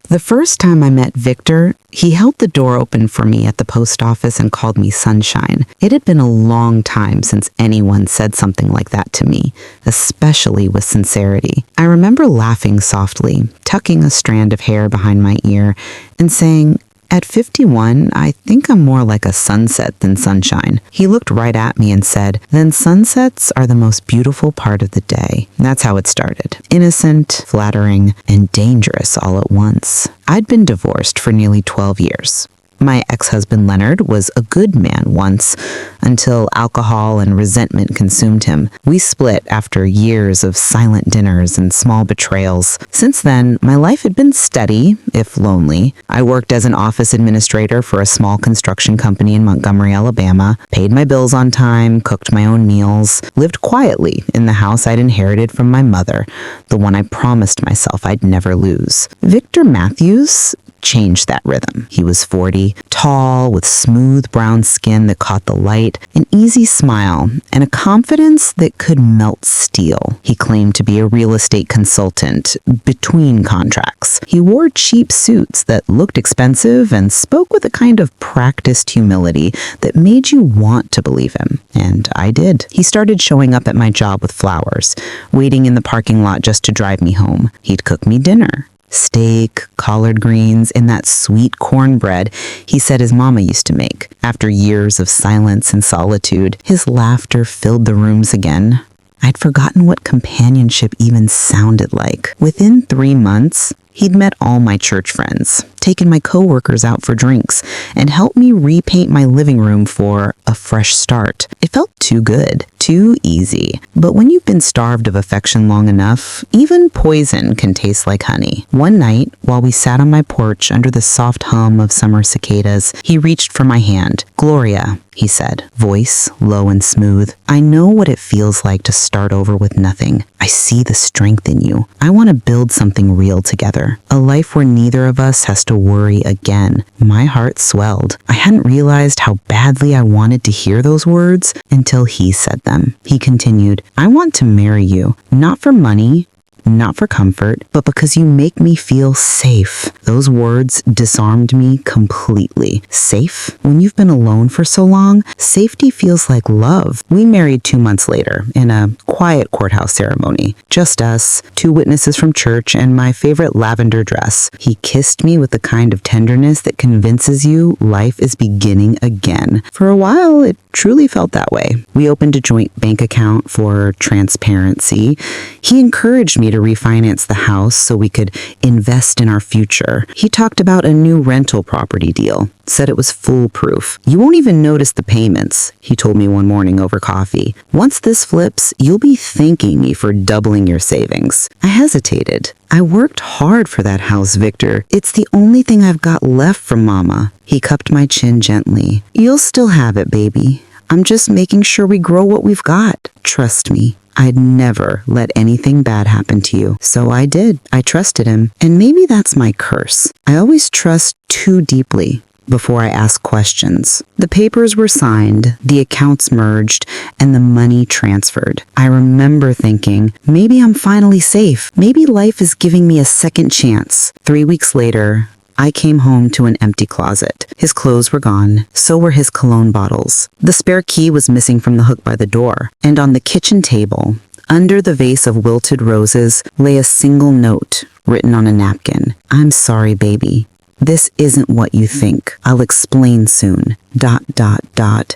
The first time I met Victor, he held the door open for me at the post office and called me Sunshine. It had been a long time since anyone said something like that to me, especially with sincerity. I remember laughing softly, tucking a strand of hair behind my ear, and saying, "At 51, I think I'm more like a sunset than sunshine." He looked right at me and said, "Then sunsets are the most beautiful part of the day." That's how it started. Innocent, flattering, and dangerous all at once. I'd been divorced for nearly 12 years. My ex-husband Leonard was a good man once, until alcohol and resentment consumed him. We split after years of silent dinners and small betrayals. Since then, my life had been steady, if lonely. I worked as an office administrator for a small construction company in Montgomery, Alabama, paid my bills on time, cooked my own meals, lived quietly in the house I'd inherited from my mother, the one I promised myself I'd never lose. Victor Matthews changed that rhythm. He was 40, tall, with smooth brown skin that caught the light, an easy smile, and a confidence that could melt steel. He claimed to be a real estate consultant between contracts. He wore cheap suits that looked expensive and spoke with a kind of practiced humility that made you want to believe him. And I did. He started showing up at my job with flowers, waiting in the parking lot just to drive me home. He'd cook me dinner. Steak, collard greens, and that sweet cornbread he said his mama used to make. After years of silence and solitude, his laughter filled the rooms again. I'd forgotten what companionship even sounded like. Within 3 months, he'd met all my church friends, taken my coworkers out for drinks, and helped me repaint my living room for a fresh start. It felt too good, too easy. But when you've been starved of affection long enough, even poison can taste like honey. One night, while we sat on my porch under the soft hum of summer cicadas, he reached for my hand. "Gloria," he said, voice low and smooth, "I know what it feels like to start over with nothing. I see the strength in you. I want to build something real together. A life where neither of us has to worry again." My heart swelled. I hadn't realized how badly I wanted to hear those words until he said them. He continued, "I want to marry you, not for money, not for comfort, but because you make me feel safe." Those words disarmed me completely. Safe? When you've been alone for so long, safety feels like love. We married 2 months later in a quiet courthouse ceremony. Just us, 2 witnesses from church, and my favorite lavender dress. He kissed me with the kind of tenderness that convinces you life is beginning again. For a while, it truly felt that way. We opened a joint bank account for transparency. He encouraged me to refinance the house so we could invest in our future. He talked about a new rental property deal, said it was foolproof. "You won't even notice the payments," he told me one morning over coffee. "Once this flips, you'll be thanking me for doubling your savings." I hesitated. "I worked hard for that house, Victor. It's the only thing I've got left from Mama." He cupped my chin gently. "You'll still have it, baby. I'm just making sure we grow what we've got. Trust me. I'd never let anything bad happen to you." So I did. I trusted him. And maybe that's my curse. I always trust too deeply before I ask questions. The papers were signed, the accounts merged, and the money transferred. I remember thinking, maybe I'm finally safe. Maybe life is giving me a second chance. 3 weeks later, I came home to an empty closet. His clothes were gone, so were his cologne bottles. The spare key was missing from the hook by the door, and on the kitchen table, under the vase of wilted roses, lay a single note written on a napkin. "I'm sorry, baby. This isn't what you think. I'll explain soon. ...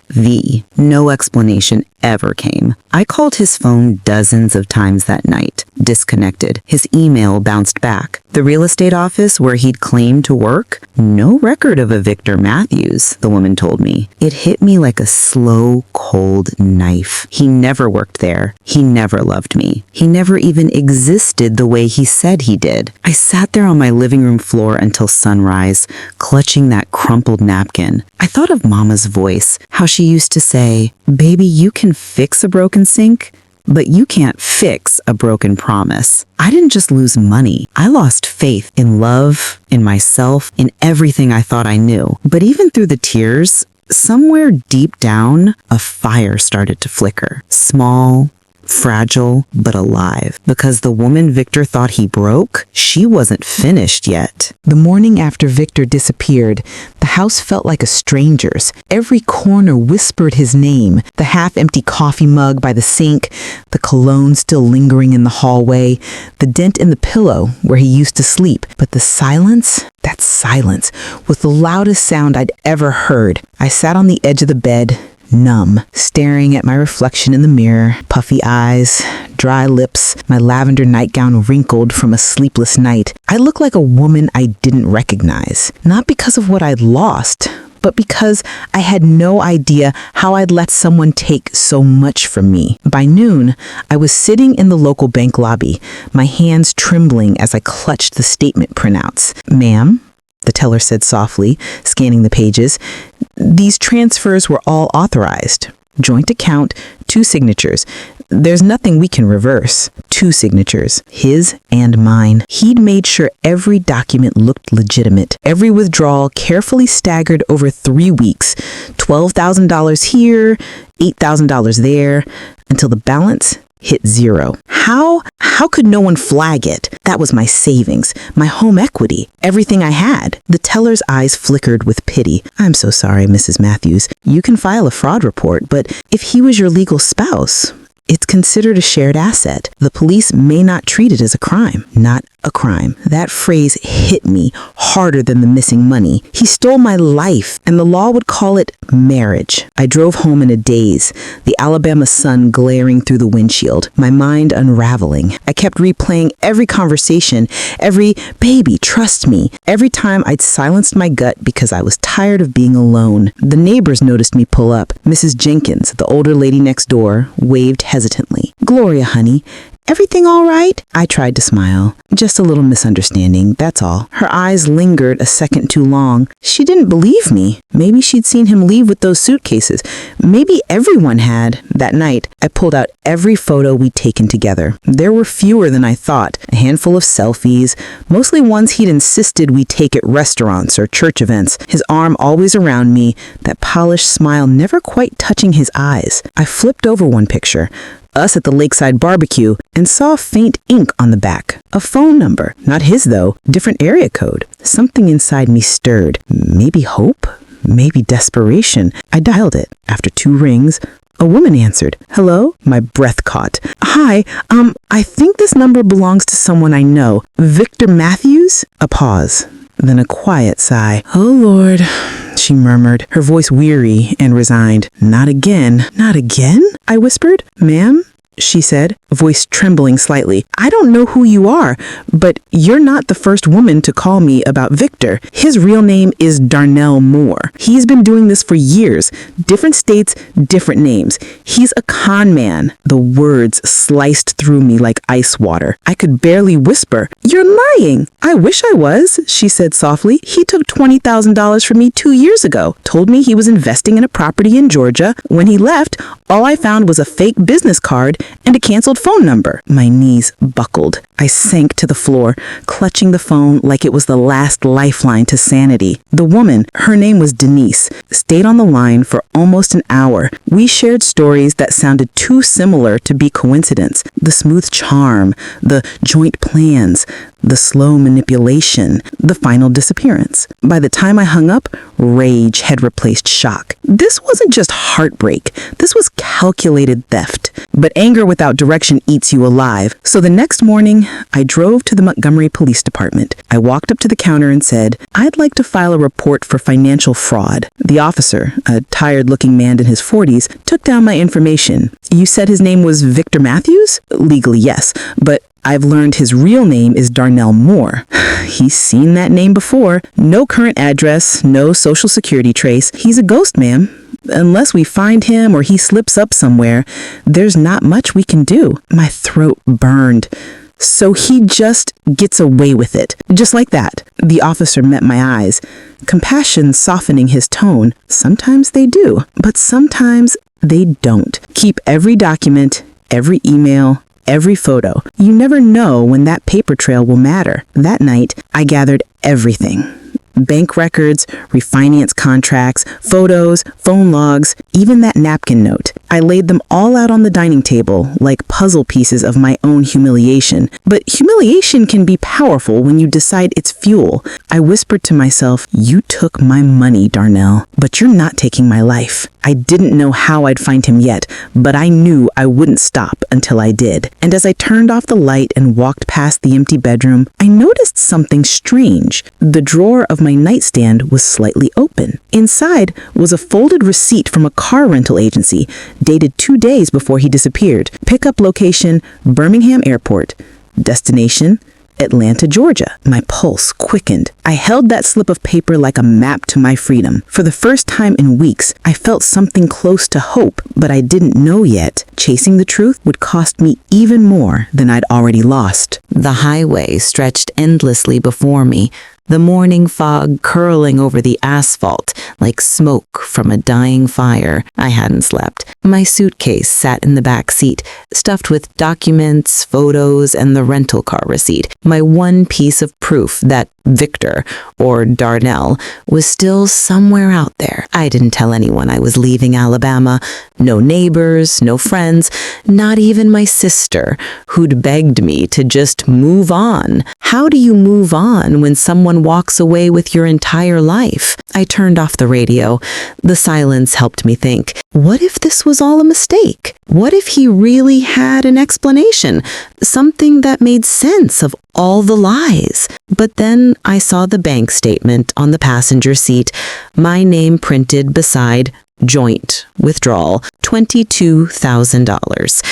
V." No explanation ever came. I called his phone dozens of times that night. Disconnected. His email bounced back. The real estate office where he'd claimed to work? No record of a Victor Matthews, the woman told me. It hit me like a slow, cold knife. He never worked there. He never loved me. He never even existed the way he said he did. I sat there on my living room floor until sunrise, clutching that crumpled napkin. I thought of Mama's voice, how she used to say, "Baby, you can fix a broken sink, but you can't fix a broken promise." I didn't just lose money. I lost faith in love, in myself, in everything I thought I knew. But even through the tears, somewhere deep down, a fire started to flicker. Small, fragile but alive. Because the woman Victor thought he broke, she wasn't finished yet. The morning after Victor disappeared, the house felt like a stranger's. Every corner whispered his name. The half-empty coffee mug by the sink, the cologne still lingering in the hallway, the dent in the pillow where he used to sleep. But the silence, that silence, was the loudest sound I'd ever heard. I sat on the edge of the bed, numb, staring at my reflection in the mirror, puffy eyes, dry lips, my lavender nightgown wrinkled from a sleepless night. I looked like a woman I didn't recognize, not because of what I'd lost, but because I had no idea how I'd let someone take so much from me. By noon, I was sitting in the local bank lobby, my hands trembling as I clutched the statement printouts. "Ma'am," the teller said softly, scanning the pages, "these transfers were all authorized. Joint account, 2 signatures. There's nothing we can reverse. 2 signatures, his and mine." He'd made sure every document looked legitimate. Every withdrawal carefully staggered over 3 weeks. $12,000 here, $8,000 there, until the balance hit 0. How could no one flag it? That was my savings, my home equity, everything I had. The teller's eyes flickered with pity. "I'm so sorry, Mrs. Matthews. You can file a fraud report, but if he was your legal spouse, it's considered a shared asset. The police may not treat it as a crime." Not a crime. That phrase hit me harder than the missing money. He stole my life, and the law would call it marriage. I drove home in a daze, the Alabama sun glaring through the windshield, my mind unraveling. I kept replaying every conversation, every "baby, trust me," every time I'd silenced my gut because I was tired of being alone. The neighbors noticed me pull up. Mrs. Jenkins, the older lady next door, waved hesitantly. "Gloria, honey, everything all right?" I tried to smile. "Just a little misunderstanding, that's all." Her eyes lingered a second too long. She didn't believe me. Maybe she'd seen him leave with those suitcases. Maybe everyone had. That night, I pulled out every photo we'd taken together. There were fewer than I thought. A handful of selfies, mostly ones he'd insisted we take at restaurants or church events. His arm always around me, that polished smile never quite touching his eyes. I flipped over one picture, us at the lakeside barbecue, and saw faint ink on the back. A phone number. Not his, though. Different area code. Something inside me stirred. Maybe hope? Maybe desperation. I dialed it. After 2 rings, a woman answered. "Hello?" My breath caught. "Hi, I think this number belongs to someone I know. Victor Matthews?" A pause. Then a quiet sigh. "Oh, Lord," she murmured, her voice weary and resigned. "Not again." "Not again?" I whispered. "Ma'am?" she said, voice trembling slightly. "I don't know who you are, but you're not the first woman to call me about Victor. His real name is Darnell Moore. He's been doing this for years. Different states, different names. He's a con man." The words sliced through me like ice water. I could barely whisper. "You're lying." "I wish I was," she said softly. "He took $20,000 from me 2 years ago. Told me he was investing in a property in Georgia. When he left, all I found was a fake business card and a canceled phone number." My knees buckled. I sank to the floor, clutching the phone like it was the last lifeline to sanity. The woman, her name was Denise, stayed on the line for almost an hour. We shared stories that sounded too similar to be coincidence. The smooth charm, the joint plans, the slow manipulation, the final disappearance. By the time I hung up, rage had replaced shock. This wasn't just heartbreak. This was calculated theft. But anger without direction eats you alive. So the next morning, I drove to the Montgomery Police Department. I walked up to the counter and said, "I'd like to file a report for financial fraud." The officer, a tired-looking man in his 40s, took down my information. "You said his name was Victor Matthews?" "Legally, yes, but I've learned his real name is Darnell Moore." "He's seen that name before. No current address, no social security trace. He's a ghost, ma'am. Unless we find him or he slips up somewhere, there's not much we can do." My throat burned. "So he just gets away with it, just like that?" The officer met my eyes, compassion softening his tone. "Sometimes they do, but sometimes they don't. Keep every document, every email, every photo. You never know when that paper trail will matter." That night, I gathered everything. Bank records, refinance contracts, photos, phone logs, even that napkin note. I laid them all out on the dining table like puzzle pieces of my own humiliation. But humiliation can be powerful when you decide it's fuel. I whispered to myself, "You took my money, Darnell, but you're not taking my life." I didn't know how I'd find him yet, but I knew I wouldn't stop until I did. And as I turned off the light and walked past the empty bedroom, I noticed something strange. The drawer of my nightstand was slightly open. Inside was a folded receipt from a car rental agency, dated 2 days before he disappeared. Pickup location, Birmingham Airport. Destination, Atlanta, Georgia. My pulse quickened. I held that slip of paper like a map to my freedom. For the first time in weeks, I felt something close to hope, but I didn't know yet. Chasing the truth would cost me even more than I'd already lost. The highway stretched endlessly before me, the morning fog curling over the asphalt like smoke from a dying fire. I hadn't slept. My suitcase sat in the back seat, stuffed with documents, photos, and the rental car receipt. My one piece of proof that Victor, or Darnell, was still somewhere out there. I didn't tell anyone I was leaving Alabama. No neighbors, no friends, not even my sister, who'd begged me to just move on. How do you move on when someone walks away with your entire life? I turned off the radio. The silence helped me think. What if this was all a mistake? What if he really had an explanation? Something that made sense of all the lies. But then I saw the bank statement on the passenger seat, my name printed beside joint withdrawal, $22,000.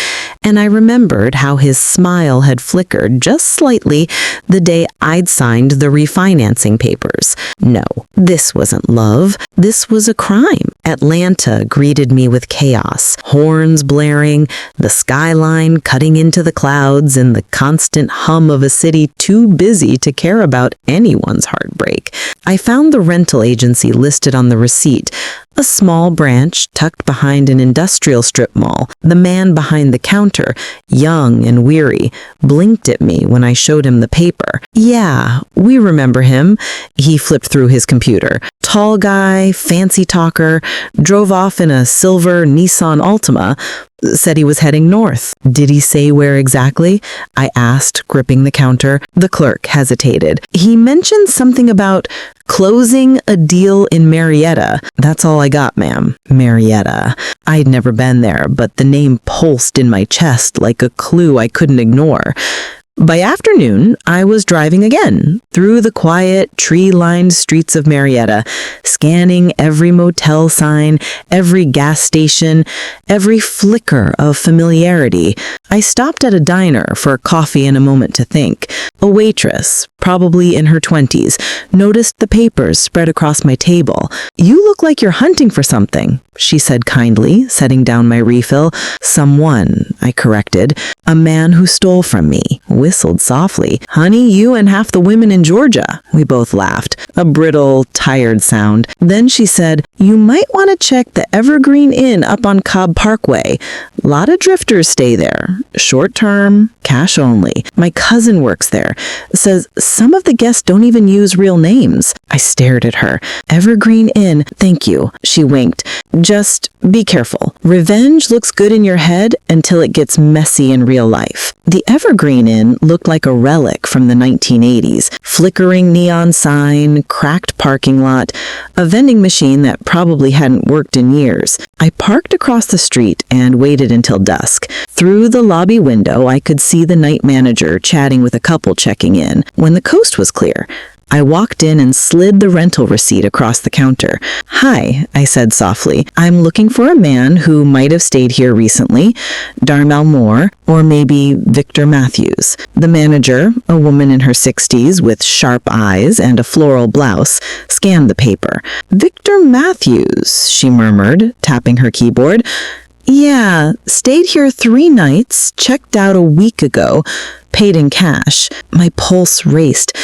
And I remembered how his smile had flickered just slightly the day I'd signed the refinancing papers. No, this wasn't love. This was a crime. Atlanta greeted me with chaos, horns blaring, the skyline cutting into the clouds, and the constant hum of a city too busy to care about anyone's heartbreak. I found the rental agency listed on the receipt, a small branch tucked behind an industrial strip mall. The man behind the counter, young and weary, blinked at me when I showed him the paper. Yeah, we remember him. He flipped through his computer. Tall guy, fancy talker, drove off in a silver Nissan Altima, said he was heading north. Did he say where exactly? I asked, gripping the counter. The clerk hesitated. He mentioned something about closing a deal in Marietta. That's all I got, ma'am. Marietta. I'd never been there, but the name pulsed in my chest like a clue I couldn't ignore. By afternoon, I was driving again through the quiet, tree-lined streets of Marietta, scanning every motel sign, every gas station, every flicker of familiarity. I stopped at a diner for coffee and a moment to think. A waitress, probably in her 20s, noticed the papers spread across my table. "You look like you're hunting for something," she said kindly, setting down my refill. "Someone," I corrected. "A man who stole from me," whistled softly. "Honey, you and half the women in Georgia." We both laughed, a brittle, tired sound. Then she said, "You might want to check the Evergreen Inn up on Cobb Parkway. Lot of drifters stay there. Short term, cash only. My cousin works there. Says some of the guests don't even use real names." I stared at her. "Evergreen Inn, thank you." She winked. "Just be careful. Revenge looks good in your head until it gets messy in real life." The Evergreen Inn looked like a relic from the 1980s. Flickering neon sign, cracked parking lot, a vending machine that probably hadn't worked in years. I parked across the street and waited until dusk. Through the lobby window, I could see the night manager chatting with a couple checking in. When the coast was clear, I walked in and slid the rental receipt across the counter. "Hi," I said softly. "I'm looking for a man who might have stayed here recently, Darnell Moore, or maybe Victor Matthews." The manager, a woman in her 60s with sharp eyes and a floral blouse, scanned the paper. "Victor Matthews," she murmured, tapping her keyboard. "Yeah, stayed here 3 nights, checked out a week ago, paid in cash." My pulse raced.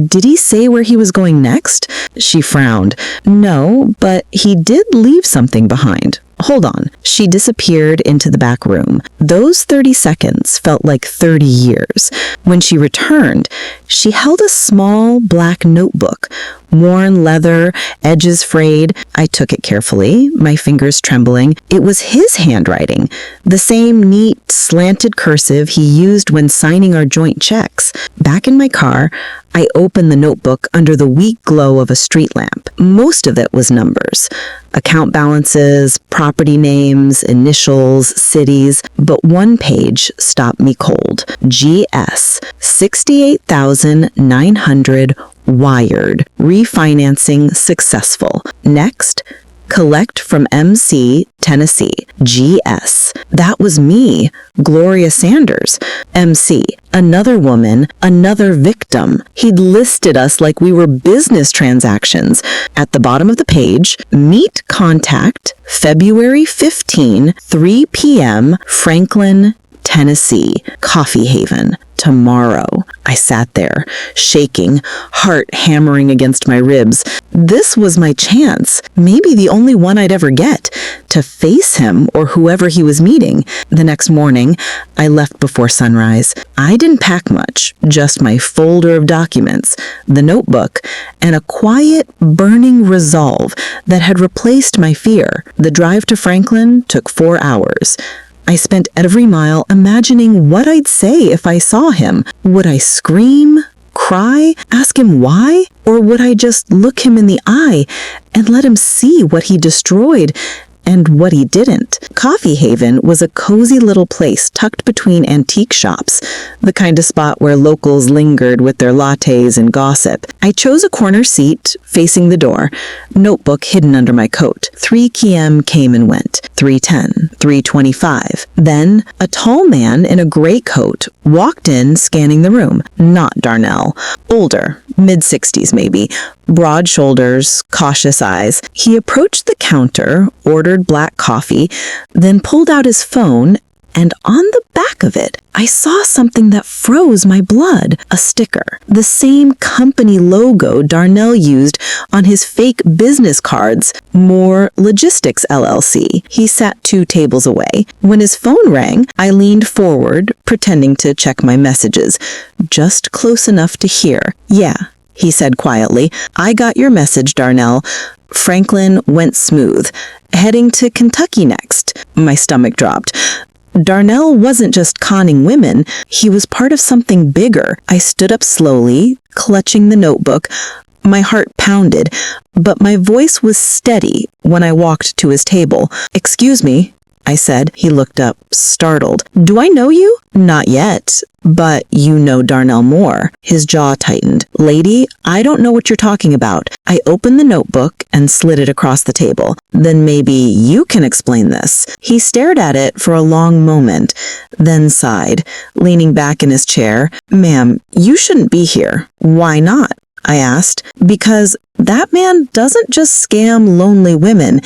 "Did he say where he was going next?" She frowned. "No, but he did leave something behind. hold on. She disappeared into the back room. Those 30 seconds felt like 30 years. When she returned, she held a small black notebook, worn leather, edges frayed. I took it carefully, my fingers trembling. It was his handwriting, the same neat, slanted cursive he used when signing our joint checks. Back in my car, I opened the notebook under the weak glow of a street lamp. Most of it was numbers. Account balances, property names, initials, cities, but one page stopped me cold. GS 68,900 wired. Refinancing successful. Next, collect from MC, Tennessee. GS. That was me, Gloria Sanders. MC. Another woman, another victim. He'd listed us like we were business transactions. At the bottom of the page, meet contact, February 15, 3 p.m., Franklin, Tennessee, Coffee Haven. Tomorrow. I sat there, shaking, heart hammering against my ribs. This was my chance, maybe the only one I'd ever get, to face him or whoever he was meeting. The next morning, I left before sunrise. I didn't pack much, just my folder of documents, the notebook, and a quiet, burning resolve that had replaced my fear. The drive to Franklin took 4 hours. I spent every mile imagining what I'd say if I saw him. Would I scream, cry, ask him why? Or would I just look him in the eye and let him see what he destroyed and what he didn't? Coffee Haven was a cozy little place tucked between antique shops, the kind of spot where locals lingered with their lattes and gossip. I chose a corner seat facing the door, notebook hidden under my coat. 3 p.m. came and went. 3:10, 3:25. Then a tall man in a gray coat walked in, scanning the room. Not Darnell. Older, mid-60s maybe. Broad shoulders, cautious eyes. He approached the counter, ordered black coffee, then pulled out his phone, and on the back of it, I saw something that froze my blood. A sticker. The same company logo Darnell used on his fake business cards. More Logistics LLC. He sat 2 tables away. When his phone rang, I leaned forward, pretending to check my messages. Just close enough to hear. Yeah, he said quietly. I got your message, Darnell. Franklin went smooth. Heading to Kentucky next. My stomach dropped. Darnell wasn't just conning women, he was part of something bigger. I stood up slowly, clutching the notebook. My heart pounded, but my voice was steady when I walked to his table. Excuse me, I said. He looked up, startled. Do I know you? Not yet, but you know Darnell Moore. His jaw tightened. Lady, I don't know what you're talking about. I opened the notebook and slid it across the table. Then maybe you can explain this. He stared at it for a long moment, then sighed, leaning back in his chair. Ma'am, you shouldn't be here. Why not? I asked. Because that man doesn't just scam lonely women.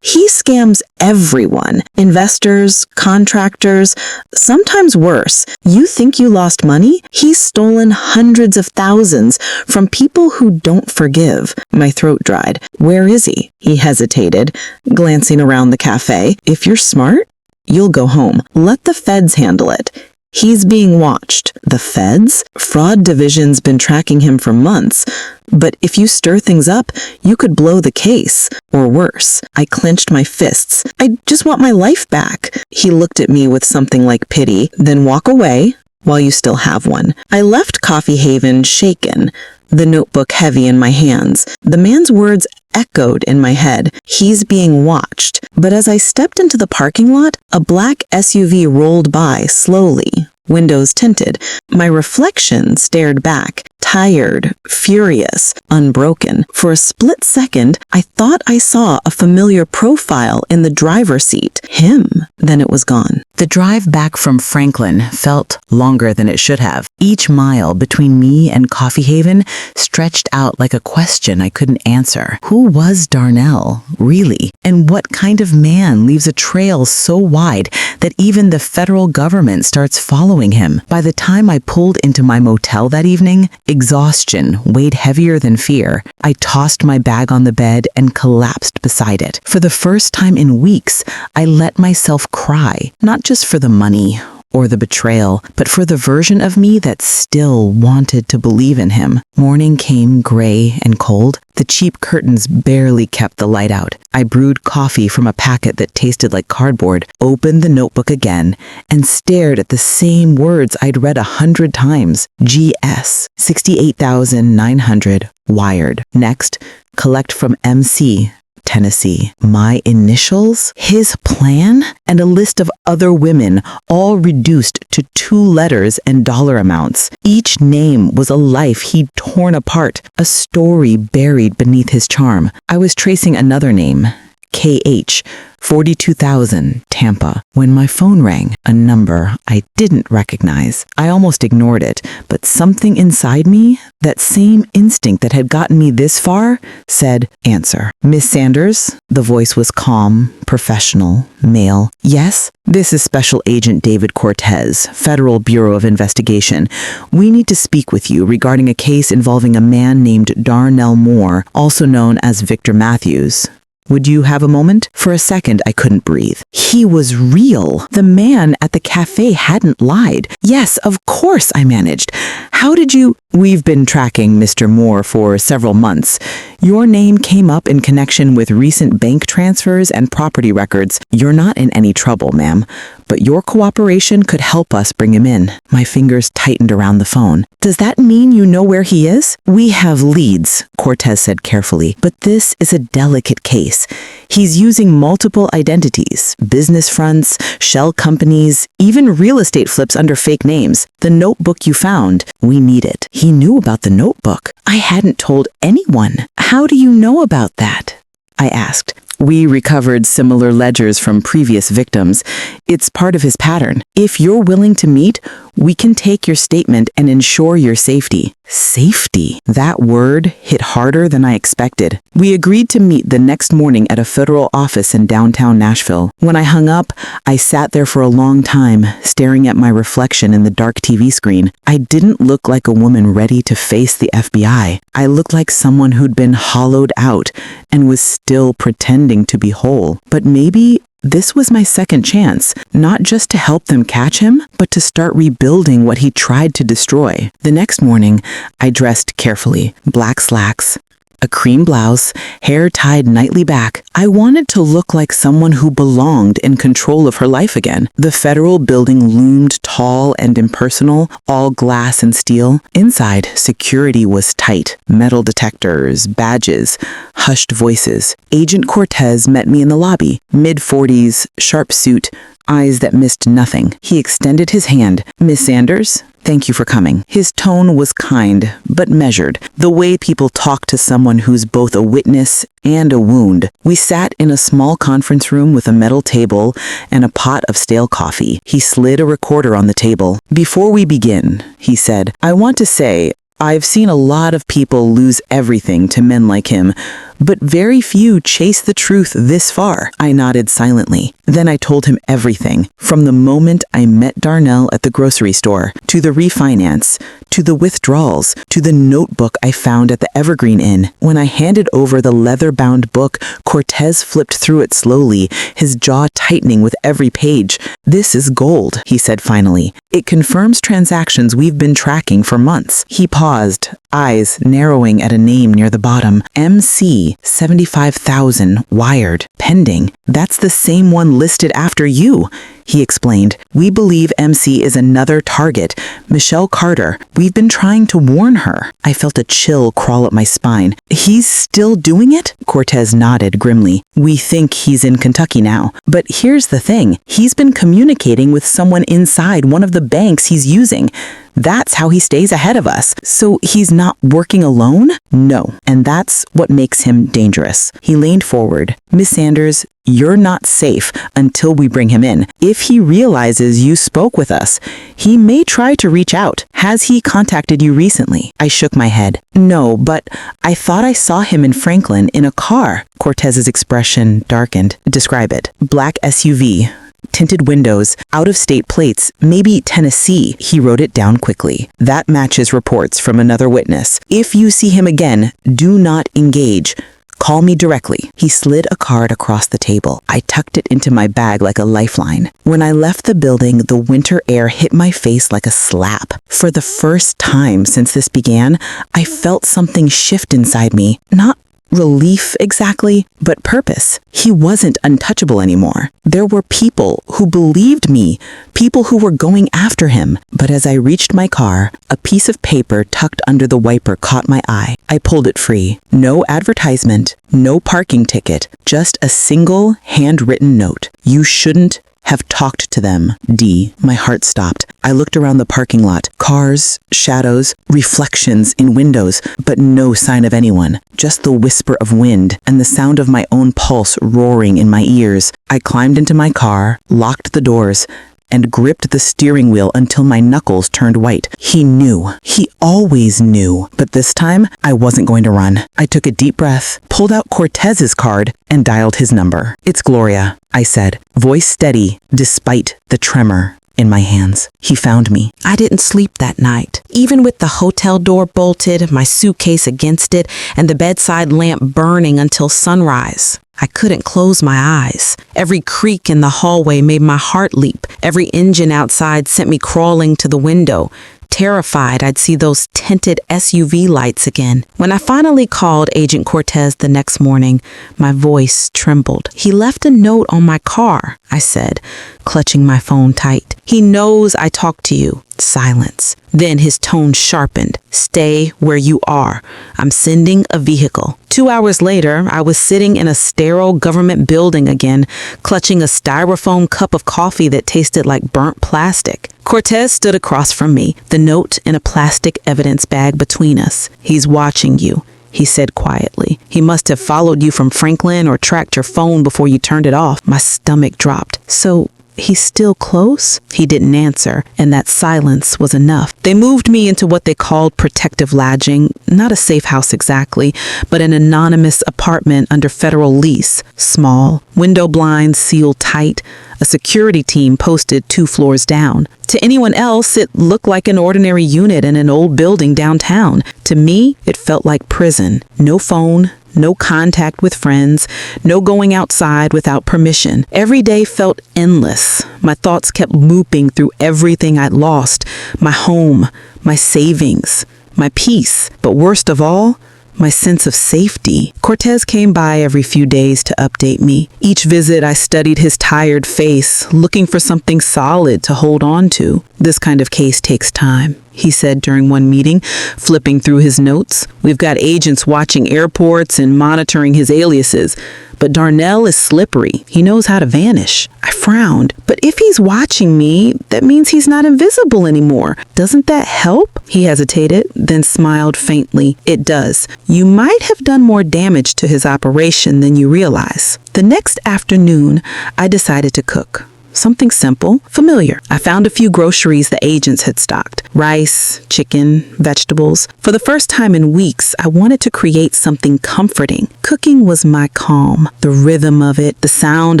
He scams everyone. Investors, contractors, sometimes worse. You think you lost money? He's stolen hundreds of thousands from people who don't forgive. My throat dried. Where is he? He hesitated, glancing around the cafe. If you're smart, you'll go home. Let the feds handle it. He's being watched. The feds? Fraud Division's been tracking him for months. But if you stir things up, you could blow the case. Or worse. I clenched my fists. I just want my life back. He looked at me with something like pity. Then walk away while you still have one. I left Coffee Haven shaken, the notebook heavy in my hands. The man's words echoed in my head. He's being watched. But as I stepped into the parking lot, a black SUV rolled by slowly, windows tinted. My reflection stared back, tired, furious, unbroken. For a split second, I thought I saw a familiar profile in the driver's seat. Him. Then it was gone. The drive back from Franklin felt longer than it should have. Each mile between me and Coffee Haven stretched out like a question I couldn't answer. Who was Darnell, really? And what kind of man leaves a trail so wide that even the federal government starts following him? By the time I pulled into my motel that evening, Exhaustion weighed heavier than fear. I tossed my bag on the bed and collapsed beside it. For the first time in weeks, I let myself cry, not just for the money or the betrayal, but for the version of me that still wanted to believe in him. Morning came gray and cold. The cheap curtains barely kept the light out. I brewed coffee from a packet that tasted like cardboard, opened the notebook again, and stared at the same words I'd read 100 times. GS, 68,900, wired. Next, collect from MC, Tennessee. My initials, his plan, and a list of other women, all reduced to 2 letters and dollar amounts. Each name was a life he'd torn apart, a story buried beneath his charm. I was tracing another name, KH, 42,000, Tampa, when my phone rang, a number I didn't recognize. I almost ignored it, but something inside me, that same instinct that had gotten me this far, said, answer. Miss Sanders? The voice was calm, professional, male. Yes? This is Special Agent David Cortez, Federal Bureau of Investigation. We need to speak with you regarding a case involving a man named Darnell Moore, also known as Victor Matthews. Would you have a moment? For a second, I couldn't breathe. He was real. The man at the cafe hadn't lied. Yes, of course, I managed. How did you... We've been tracking Mr. Moore for several months. Your name came up in connection with recent bank transfers and property records. You're not in any trouble, ma'am, but your cooperation could help us bring him in. My fingers tightened around the phone. Does that mean you know where he is? We have leads, Cortez said carefully, but this is a delicate case. He's using multiple identities, business fronts, shell companies, even real estate flips under fake names. The notebook you found, we need it. He knew about the notebook. I hadn't told anyone. How do you know about that? I asked. We recovered similar ledgers from previous victims. It's part of his pattern. If you're willing to meet, we can take your statement and ensure your safety. Safety? That word hit harder than I expected. We agreed to meet the next morning at a federal office in downtown Nashville. When I hung up, I sat there for a long time, staring at my reflection in the dark TV screen. I didn't look like a woman ready to face the FBI. I looked like someone who'd been hollowed out and was still pretending to be whole. But maybe this was my second chance, not just to help them catch him, but to start rebuilding what he tried to destroy. The next morning, I dressed carefully, black slacks, a cream blouse, hair tied nightly back. I wanted to look like someone who belonged in control of her life again. The federal building loomed tall and impersonal, all glass and steel. Inside, security was tight. Metal detectors, badges, hushed voices. Agent Cortez met me in the lobby, mid-40s, sharp suit, eyes that missed nothing. He extended his hand. Miss Sanders? Thank you for coming. His tone was kind, but measured, the way people talk to someone who's both a witness and a wound. We sat in a small conference room with a metal table and a pot of stale coffee. He slid a recorder on the table. Before we begin, he said, I want to say, I've seen a lot of people lose everything to men like him, but very few chase the truth this far. I nodded silently. Then I told him everything, from the moment I met Darnell at the grocery store, to the refinance, to the withdrawals, to the notebook I found at the Evergreen Inn. When I handed over the leather-bound book, Cortez flipped through it slowly, his jaw tightening with every page. This is gold, he said finally. It confirms transactions we've been tracking for months. He paused, eyes narrowing at a name near the bottom. MC, 75,000, wired, pending. That's the same one listed after you, he explained. We believe MC is another target, Michelle Carter. We've been trying to warn her. I felt a chill crawl up my spine. He's still doing it? Cortez nodded grimly. We think he's in Kentucky now. But here's the thing. He's been communicating with someone inside one of the banks he's using. That's how he stays ahead of us. So he's not working alone? No. And that's what makes him dangerous. He leaned forward. Miss Sanders, you're not safe until we bring him in. If he realizes you spoke with us, he may try to reach out. Has he contacted you recently? I shook my head. No, but I thought I saw him in Franklin in a car. Cortez's expression darkened. Describe it. Black SUV. tinted windows, out-of-state plates, maybe Tennessee. He wrote it down quickly. That matches reports from another witness. If you see him again, do not engage. Call me directly. He slid a card across the table. I tucked it into my bag like a lifeline. When I left the building, the winter air hit my face like a slap. For the first time since this began, I felt something shift inside me. Not relief exactly, but purpose. He wasn't untouchable anymore. There were people who believed me, people who were going after him. But as I reached my car, a piece of paper tucked under the wiper caught my eye. I pulled it free. No advertisement, no parking ticket, just a single handwritten note. You shouldn't have talked to them, D. My heart stopped. I looked around the parking lot. Cars, shadows, reflections in windows, but no sign of anyone. Just the whisper of wind and the sound of my own pulse roaring in my ears. I climbed into my car, locked the doors, and gripped the steering wheel until my knuckles turned white. He knew. He always knew. But this time, I wasn't going to run. I took a deep breath, pulled out Cortez's card, and dialed his number. "It's Gloria," I said, voice steady despite the tremor in my hands. He found me. I didn't sleep that night. Even with the hotel door bolted, my suitcase against it, and the bedside lamp burning until sunrise, I couldn't close my eyes. Every creak in the hallway made my heart leap. Every engine outside sent me crawling to the window, terrified I'd see those tinted SUV lights again. When I finally called Agent Cortez the next morning, my voice trembled. "He left a note on my car," I said, clutching my phone tight. "He knows I talked to you." Silence. Then his tone sharpened. "Stay where you are. I'm sending a vehicle." 2 hours later, I was sitting in a sterile government building again, clutching a styrofoam cup of coffee that tasted like burnt plastic. Cortez stood across from me, the note in a plastic evidence bag between us. "He's watching you," he said quietly. "He must have followed you from Franklin or tracked your phone before you turned it off." My stomach dropped. "So he's still close?" He didn't answer, and that silence was enough. They moved me into what they called protective lodging, not a safe house exactly, but an anonymous apartment under federal lease. Small, window blinds sealed tight, a security team posted 2 floors down. To anyone else, it looked like an ordinary unit in an old building downtown. To me, it felt like prison. No phone, no contact with friends, no going outside without permission. Every day felt endless. My thoughts kept looping through everything I'd lost: my home, my savings, my peace, but worst of all, my sense of safety. Cortez came by every few days to update me. Each visit, I studied his tired face, looking for something solid to hold on to. "This kind of case takes time," he said during one meeting, flipping through his notes. "We've got agents watching airports and monitoring his aliases, but Darnell is slippery. He knows how to vanish." I frowned. "But if he's watching me, that means he's not invisible anymore. Doesn't that help?" He hesitated, then smiled faintly. "It does. You might have done more damage to his operation than you realize." The next afternoon, I decided to cook. Something simple, familiar. I found a few groceries the agents had stocked. Rice, chicken, vegetables. For the first time in weeks, I wanted to create something comforting. Cooking was my calm. The rhythm of it, the sound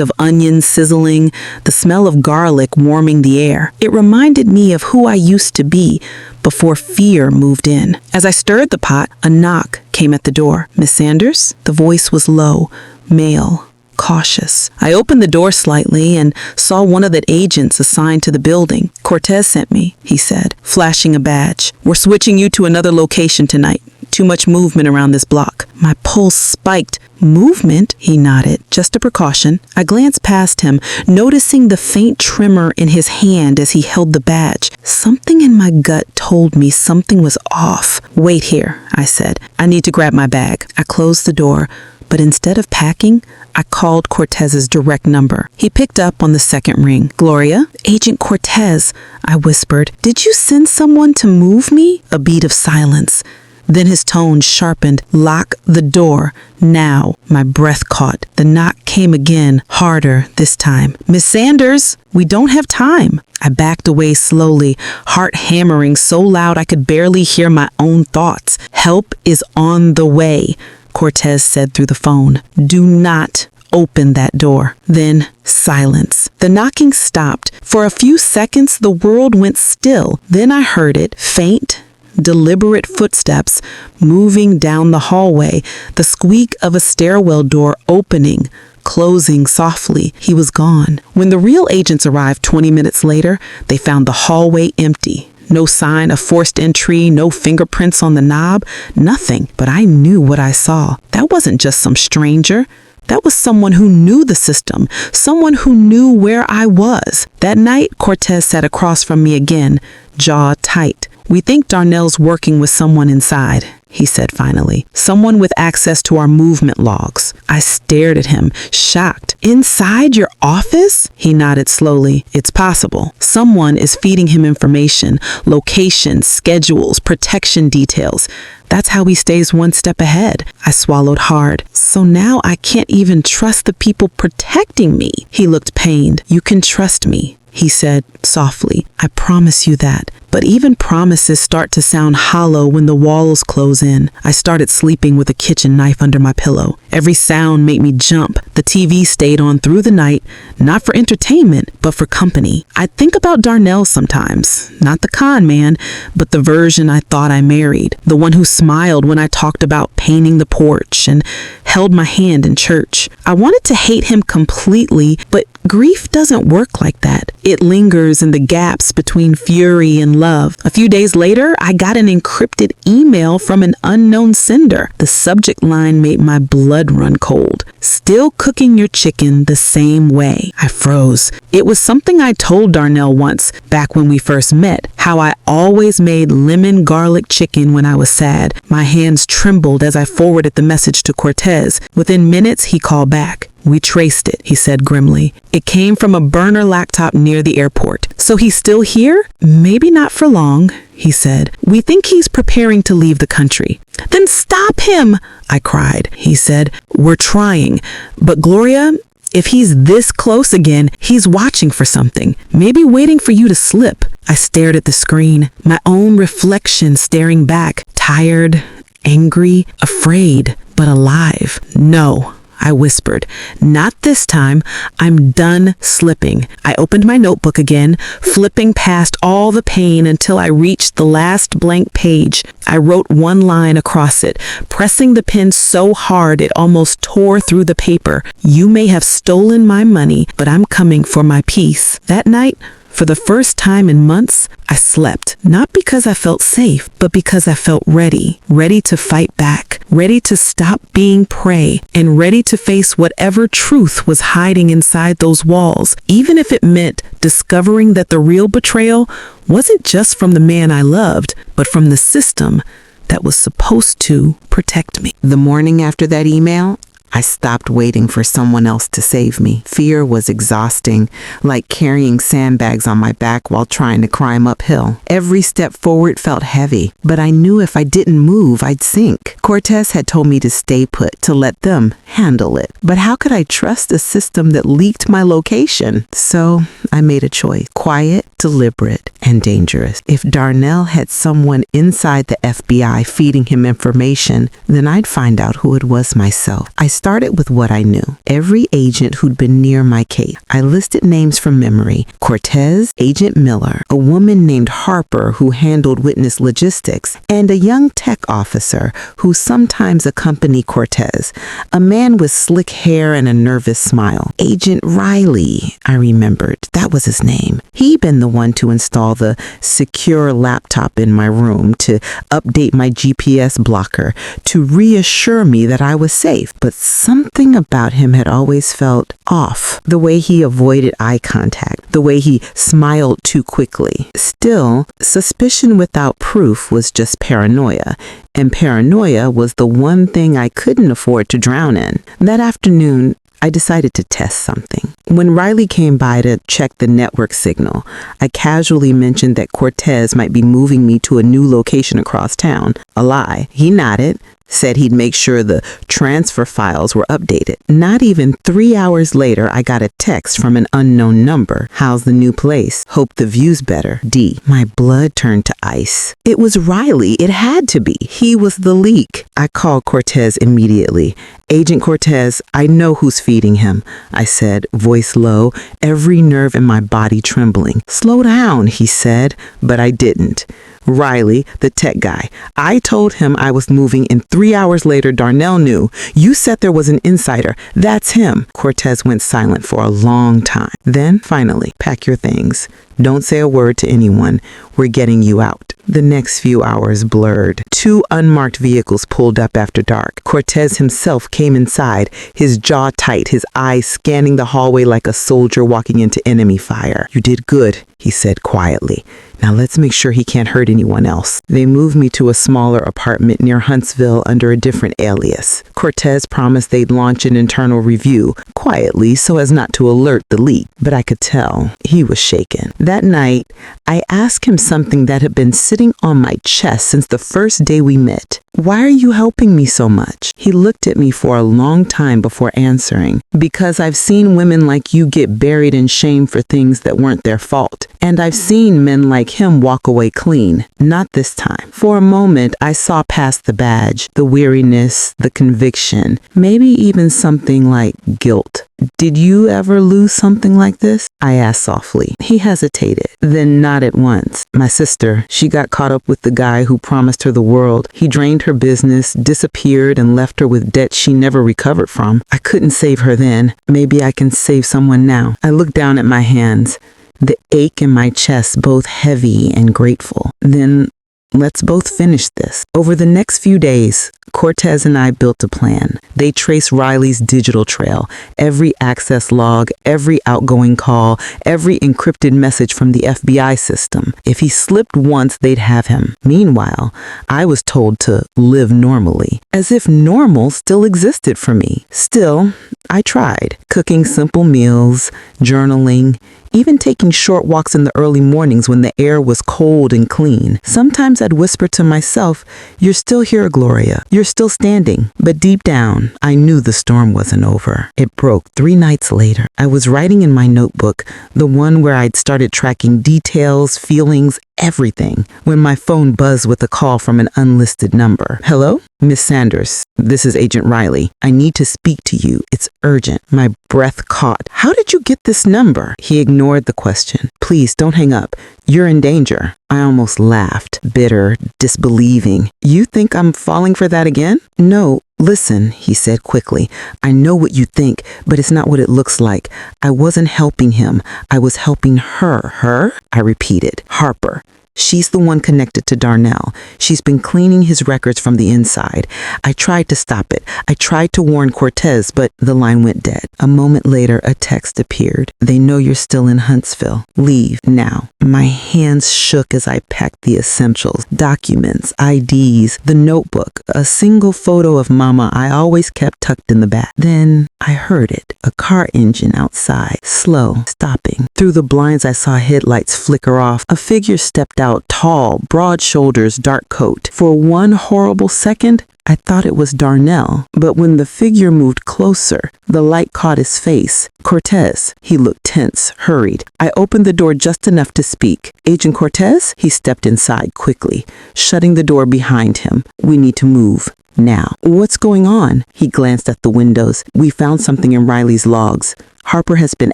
of onions sizzling, the smell of garlic warming the air. It reminded me of who I used to be before fear moved in. As I stirred the pot, a knock came at the door. "Miss Sanders?" The voice was low, male, cautious. I opened the door slightly and saw one of the agents assigned to the building. "Cortez sent me," he said, flashing a badge. "We're switching you to another location tonight. Too much movement around this block." My pulse spiked. "Movement?" He nodded. "Just a precaution." I glanced past him, noticing the faint tremor in his hand as he held the badge. Something in my gut told me something was off. "Wait here," I said. "I need to grab my bag." I closed the door, but instead of packing, I called Cortez's direct number. He picked up on the second ring. "Gloria?" "Agent Cortez," I whispered. "Did you send someone to move me?" A beat of silence. Then his tone sharpened. "Lock the door now." My breath caught. The knock came again, harder this time. "Miss Sanders, we don't have time." I backed away slowly, heart hammering so loud I could barely hear my own thoughts. "Help is on the way," Cortez said through the phone. "Do not opened that door. Then silence. The knocking stopped. For a few seconds, the world went still. Then I heard it, faint, deliberate footsteps moving down the hallway, the squeak of a stairwell door opening, closing softly. He was gone. When the real agents arrived 20 minutes later, they found the hallway empty. No sign of forced entry, no fingerprints on the knob, nothing. But I knew what I saw. That wasn't just some stranger. That was someone who knew the system, someone who knew where I was. That night, Cortez sat across from me again, jaw tight. "We think Darnell's working with someone inside," he said finally. "Someone with access to our movement logs." I stared at him, shocked. "Inside your office?" He nodded slowly. "It's possible. Someone is feeding him information, locations, schedules, protection details. That's how he stays one step ahead." I swallowed hard. "So now I can't even trust the people protecting me." He looked pained. "You can trust me," he said softly. "I promise you that. But even promises start to sound hollow when the walls close in." I started sleeping with a kitchen knife under my pillow. Every sound made me jump. The TV stayed on through the night, not for entertainment, but for company. I think about Darnell sometimes, not the con man, but the version I thought I married, the one who smiled when I talked about painting the porch and held my hand in church. I wanted to hate him completely, but grief doesn't work like that. It lingers in the gaps between fury and love. A few days later, I got an encrypted email from an unknown sender. The subject line made my blood run cold. "Still cooking your chicken the same way." I froze. It was something I told Darnell once, back when we first met, how I always made lemon garlic chicken when I was sad. My hands trembled as I forwarded the message to Cortez. Within minutes, he called back. "We traced it," he said grimly. "It came from a burner laptop near the airport." "So he's still here?" "Maybe not for long," he said. "We think he's preparing to leave the country." "Then stop him!" I cried. He said, "We're trying. But Gloria, if he's this close again, he's watching for something. Maybe waiting for you to slip." I stared at the screen, my own reflection staring back, tired, angry, afraid, but alive. "No," I whispered. "Not this time. I'm done slipping." I opened my notebook again, flipping past all the pain until I reached the last blank page. I wrote one line across it, pressing the pen so hard it almost tore through the paper. "You may have stolen my money, but I'm coming for my peace." That night, for the first time in months, I slept, not because I felt safe, but because I felt ready to fight back, ready to stop being prey, and ready to face whatever truth was hiding inside those walls, even if it meant discovering that the real betrayal wasn't just from the man I loved, but from the system that was supposed to protect me. The morning after that email, I stopped waiting for someone else to save me. Fear was exhausting, like carrying sandbags on my back while trying to climb uphill. Every step forward felt heavy, but I knew if I didn't move, I'd sink. Cortez had told me to stay put, to let them handle it. But how could I trust a system that leaked my location? So I made a choice. Quiet, deliberate, and dangerous. If Darnell had someone inside the FBI feeding him information, then I'd find out who it was myself. I started with what I knew. Every agent who'd been near my case. I listed names from memory. Cortez, Agent Miller, a woman named Harper who handled witness logistics, and a young tech officer who sometimes accompanied Cortez, a man with slick hair and a nervous smile. Agent Riley, I remembered. That was his name. He'd been the one to install the secure laptop in my room, to update my GPS blocker, to reassure me that I was safe. But something about him had always felt off. The way he avoided eye contact, the way he smiled too quickly. Still, suspicion without proof was just paranoia, and paranoia was the one thing I couldn't afford to drown in. That afternoon, I decided to test something. When Riley came by to check the network signal, I casually mentioned that Cortez might be moving me to a new location across town. A lie. He nodded, said he'd make sure the transfer files were updated. Not even 3 hours later, I got a text from an unknown number. How's the new place? Hope the view's better. D. My blood turned to ice. It was Riley. It had to be. He was the leak. I called Cortez immediately. Agent Cortez, I know who's feeding him, I said, voice low, every nerve in my body trembling. Slow down, he said, but I didn't. Riley, the tech guy. I told him I was moving, and 3 hours later, Darnell knew. You said there was an insider. That's him. Cortez went silent for a long time. Then, finally, pack your things. Don't say a word to anyone. We're getting you out. The next few hours blurred. 2 unmarked vehicles pulled up after dark. Cortez himself came inside, his jaw tight, his eyes scanning the hallway like a soldier walking into enemy fire. You did good, he said quietly. Now let's make sure he can't hurt anyone else. They moved me to a smaller apartment near Huntsville under a different alias. Cortez promised they'd launch an internal review, quietly so as not to alert the leak, but I could tell he was shaken. That night, I asked him something that had been sitting on my chest since the first day we met. Why are you helping me so much? He looked at me for a long time before answering. Because I've seen women like you get buried in shame for things that weren't their fault. And I've seen men like him walk away clean. Not this time. For a moment, I saw past the badge, the weariness, the conviction, maybe even something like guilt. Did you ever lose something like this? I asked softly. He hesitated, then not at once. My sister, she got caught up with the guy who promised her the world. He drained her business, disappeared, and left her with debt she never recovered from. I couldn't save her then. Maybe I can save someone now. I looked down at my hands, the ache in my chest both heavy and grateful. Then let's both finish this. Over the next few days, Cortez and I built a plan. They traced Riley's digital trail, every access log, every outgoing call, every encrypted message from the FBI system. If he slipped once, they'd have him. Meanwhile, I was told to live normally, as if normal still existed for me. Still, I tried, cooking simple meals, journaling, even taking short walks in the early mornings when the air was cold and clean. Sometimes I'd whisper to myself, "You're still here, Gloria. You're still standing." But deep down, I knew the storm wasn't over. It broke 3 nights later. I was writing in my notebook, the one where I'd started tracking details, feelings, everything, when my phone buzzed with a call from an unlisted number. Hello? Miss Sanders, this is Agent Riley. I need to speak to you. It's urgent. My breath caught. How did you get this number? He ignored the question. Please don't hang up. You're in danger. I almost laughed, bitter, disbelieving. You think I'm falling for that again? No. Listen, he said quickly. I know what you think, but it's not what it looks like. I wasn't helping him. I was helping her. Her? I repeated. Harper. She's the one connected to Darnell. She's been cleaning his records from the inside. I tried to stop it. I tried to warn Cortez, but the line went dead. A moment later, a text appeared. They know you're still in Huntsville. Leave now. My hands shook as I packed the essentials, documents, IDs, the notebook, a single photo of Mama I always kept tucked in the back. Then I heard it, a car engine outside, slow, stopping. Through the blinds, I saw headlights flicker off. A figure stepped out, tall, broad shoulders, dark coat. For one horrible second, I thought it was Darnell, but when the figure moved closer, the light caught his face. Cortez. He looked tense, hurried. I opened the door just enough to speak. Agent Cortez? He stepped inside quickly, shutting the door behind him. We need to move. Now. What's going on? He glanced at the windows. We found something in Riley's logs. Harper has been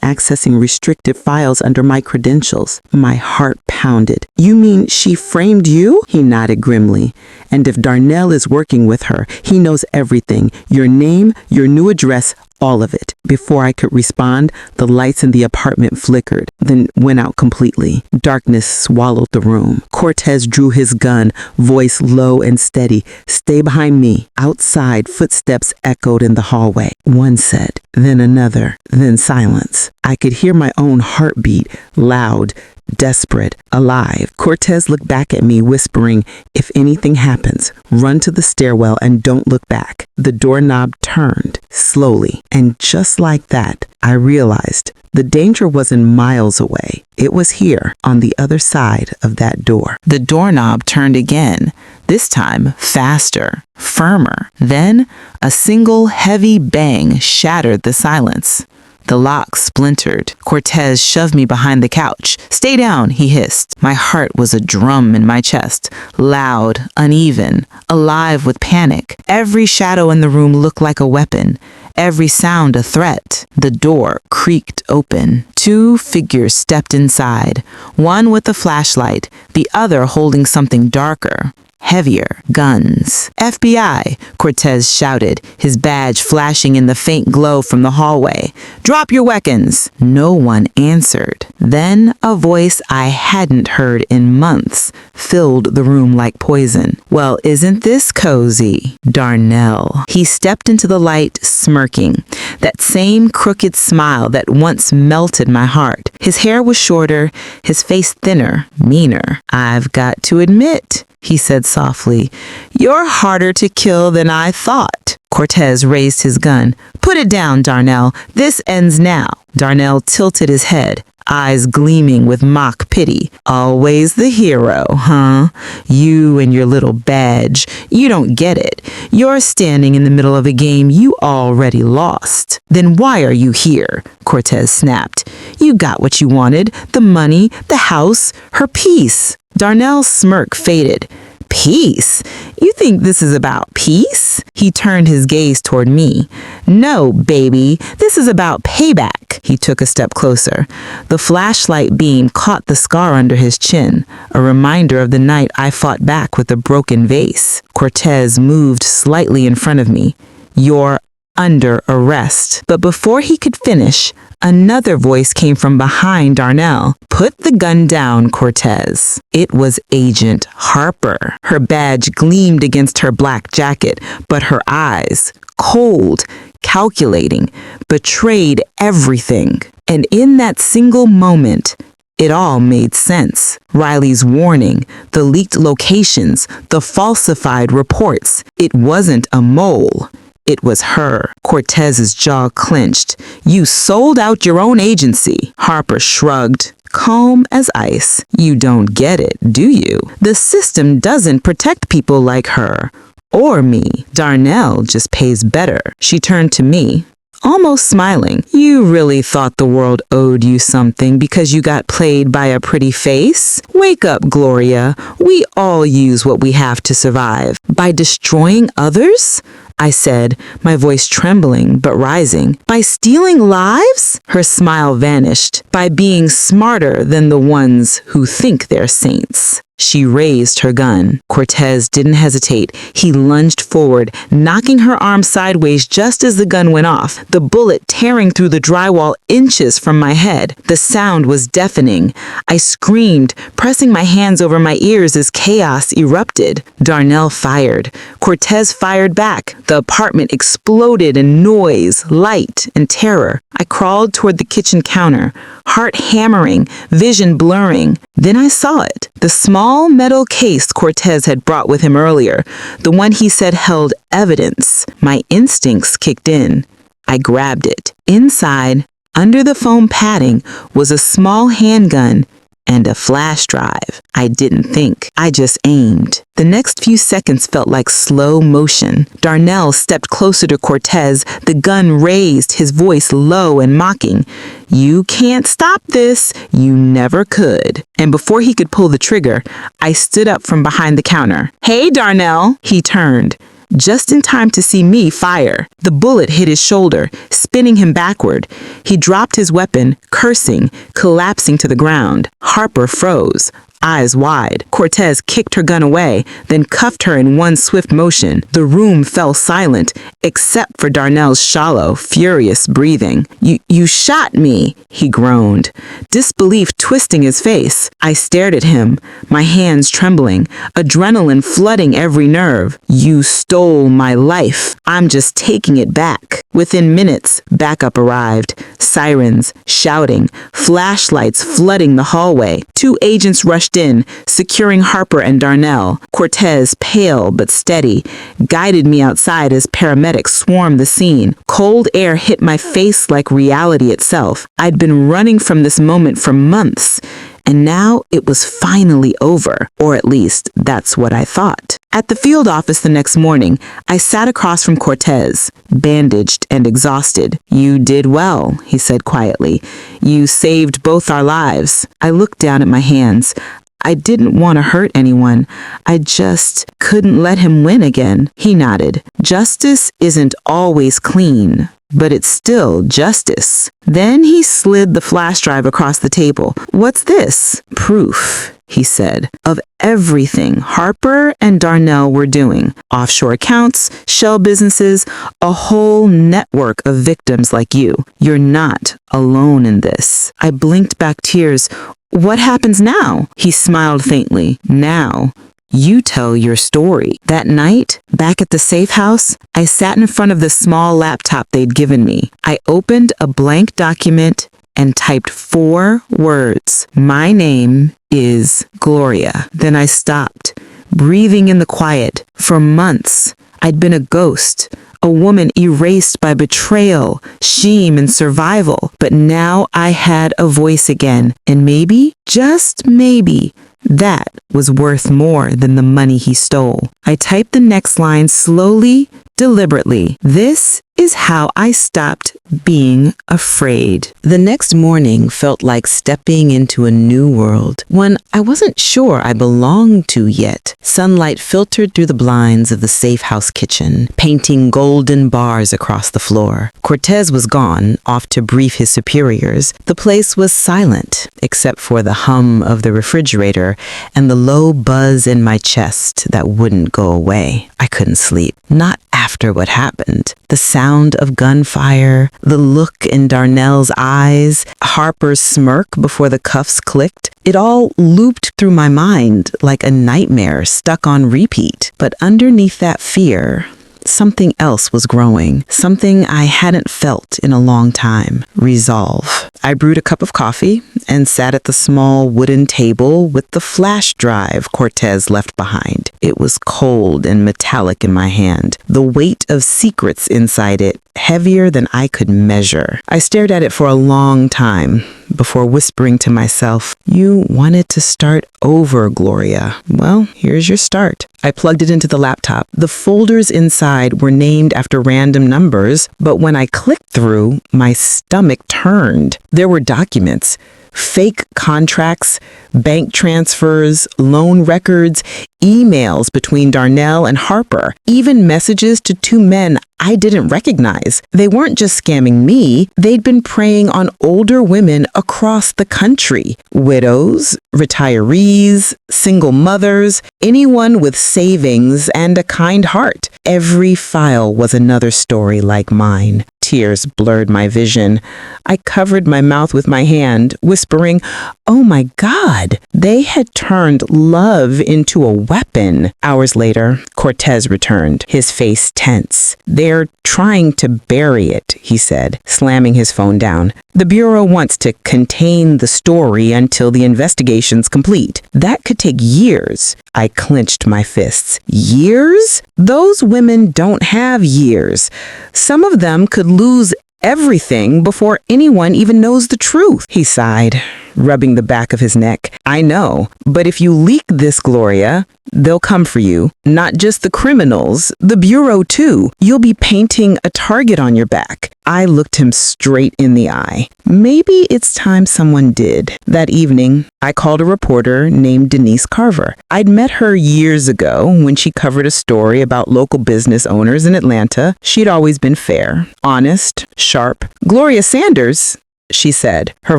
accessing restricted files under my credentials. My heart pounded. You mean she framed you? He nodded grimly. And if Darnell is working with her, he knows everything. Your name, your new address, all of it. Before I could respond, the lights in the apartment flickered, then went out completely. Darkness swallowed the room. Cortez drew his gun, voice low and steady. Stay behind me. Outside, footsteps echoed in the hallway. One said, then another, then silence. I could hear my own heartbeat, loud, desperate, alive. Cortez looked back at me, whispering, if anything happens, run to the stairwell and don't look back. The doorknob turned, slowly, and just like that, I realized the danger wasn't miles away. It was here, on the other side of that door. The doorknob turned again, this time faster, firmer. Then a single heavy bang shattered the silence. The lock splintered. Cortez shoved me behind the couch. "Stay down," he hissed. My heart was a drum in my chest, loud, uneven, alive with panic. Every shadow in the room looked like a weapon, every sound a threat. The door creaked open. 2 figures stepped inside, one with a flashlight, the other holding something darker. Heavier. Guns. "FBI," Cortez shouted, his badge flashing in the faint glow from the hallway. "Drop your weapons." No one answered. Then a voice I hadn't heard in months filled the room like poison. "Well, isn't this cozy?" Darnell. He stepped into the light, smirking. That same crooked smile that once melted my heart. His hair was shorter, his face thinner, meaner. "I've got to admit," he said softly, "you're harder to kill than I thought." Cortez raised his gun. "Put it down, Darnell. This ends now." Darnell tilted his head, eyes gleaming with mock pity. "Always the hero, huh? You and your little badge. You don't get it. You're standing in the middle of a game you already lost." "Then why are you here?" Cortez snapped. "You got what you wanted. The money, the house, her peace." Darnell's smirk faded. "Peace? You think this is about peace?" He turned his gaze toward me. "No, baby, this is about payback." He took a step closer. The flashlight beam caught the scar under his chin, a reminder of the night I fought back with a broken vase. Cortez moved slightly in front of me. "You're under arrest." But before he could finish, another voice came from behind Darnell. "Put the gun down, Cortez." It was Agent Harper. Her badge gleamed against her black jacket, but her eyes, cold, calculating, betrayed everything. And in that single moment, it all made sense. Riley's warning, the leaked locations, the falsified reports. It wasn't a mole. It was her. Cortez's jaw clenched. "You sold out your own agency." Harper shrugged, calm as ice. "You don't get it, do you? The system doesn't protect people like her. Or me. Darnell just pays better." She turned to me, almost smiling. "You really thought the world owed you something because you got played by a pretty face? Wake up, Gloria. We all use what we have to survive. By destroying others?" I said, my voice trembling but rising. "By stealing lives?" Her smile vanished. "By being smarter than the ones who think they're saints." She raised her gun. Cortez didn't hesitate. He lunged forward, knocking her arm sideways just as the gun went off, the bullet tearing through the drywall inches from my head. The sound was deafening. I screamed, pressing my hands over my ears as chaos erupted. Darnell fired. Cortez fired back. The apartment exploded in noise, light, and terror. I crawled toward the kitchen counter, heart hammering, vision blurring. Then I saw it. The small metal case Cortez had brought with him earlier, the one he said held evidence. My instincts kicked in. I grabbed it. Inside, under the foam padding, was a small handgun and a flash drive. I didn't think. I just aimed. The next few seconds felt like slow motion. Darnell stepped closer to Cortez, the gun raised, his voice low and mocking. "You can't stop this. You never could." And before he could pull the trigger, I stood up from behind the counter. "Hey, Darnell!" He turned, just in time to see me fire. The bullet hit his shoulder, spinning him backward. He dropped his weapon, cursing, collapsing to the ground. Harper froze, eyes wide. Cortez kicked her gun away, then cuffed her in one swift motion. The room fell silent, except for Darnell's shallow, furious breathing. You shot me," he groaned, disbelief twisting his face. I stared at him, my hands trembling, adrenaline flooding every nerve. "You stole my life. I'm just taking it back." Within minutes, backup arrived. Sirens, shouting, flashlights flooding the hallway. 2 agents rushed in, securing Harper and Darnell. Cortez, pale but steady, guided me outside as paramedics swarmed the scene. Cold air hit my face like reality itself. I'd been running from this moment for months, and now it was finally over, or at least that's what I thought. At the field office the next morning, I sat across from Cortez, bandaged and exhausted. "You did well," he said quietly. "You saved both our lives." I looked down at my hands. I didn't want to hurt anyone. I just couldn't let him win again. He nodded. "Justice isn't always clean, but it's still justice." Then he slid the flash drive across the table. "What's this?" "Proof," he said, "of everything Harper and Darnell were doing. Offshore accounts, shell businesses, a whole network of victims like you. You're not alone in this." I blinked back tears. "What happens now?" He smiled faintly. "Now, you tell your story." That night, back at the safe house, I sat in front of the small laptop they'd given me. I opened a blank document and typed 4 words. "My name is Gloria." Then I stopped, breathing in the quiet. For months, I'd been a ghost, a woman erased by betrayal, shame, and survival. But now I had a voice again, and maybe, just maybe, that was worth more than the money he stole. I typed the next line slowly, deliberately. "This is how I stopped being afraid." The next morning felt like stepping into a new world, one I wasn't sure I belonged to yet. Sunlight filtered through the blinds of the safe house kitchen, painting golden bars across the floor. Cortez was gone, off to brief his superiors. The place was silent, except for the hum of the refrigerator and the low buzz in my chest that wouldn't go away. I couldn't sleep. Not after what happened. The sound of gunfire, the look in Darnell's eyes, Harper's smirk before the cuffs clicked. It all looped through my mind like a nightmare stuck on repeat. But underneath that fear, something else was growing, something I hadn't felt in a long time. Resolve. I brewed a cup of coffee and sat at the small wooden table with the flash drive Cortez left behind. It was cold and metallic in my hand, the weight of secrets inside it heavier than I could measure. I stared at it for a long time before whispering to myself, "You wanted to start over, Gloria. Well, here's your start." I plugged it into the laptop. The folders inside were named after random numbers, but when I clicked through, my stomach turned. There were documents, fake contracts, bank transfers, loan records, emails between Darnell and Harper, even messages to 2 men I didn't recognize. They weren't just scamming me, they'd been preying on older women across the country. Widows, retirees, single mothers, anyone with savings and a kind heart. Every file was another story like mine. Tears blurred my vision. I covered my mouth with my hand, whispering, "Oh my God!" They had turned love into a weapon. Hours later, Cortez returned, his face tense. "They're trying to bury it," he said, slamming his phone down. "The Bureau wants to contain the story until the investigation's complete. That could take years." I clenched my fists. Years? Those women don't have years. Some of them could lose everything before anyone even knows the truth. He sighed, rubbing the back of his neck. "I know, but if you leak this, Gloria, they'll come for you. Not just the criminals, the Bureau too. You'll be painting a target on your back." I looked him straight in the eye. Maybe it's time someone did. That evening, I called a reporter named Denise Carver. I'd met her years ago when she covered a story about local business owners in Atlanta. She'd always been fair, honest, sharp. "Gloria Sanders," she said, her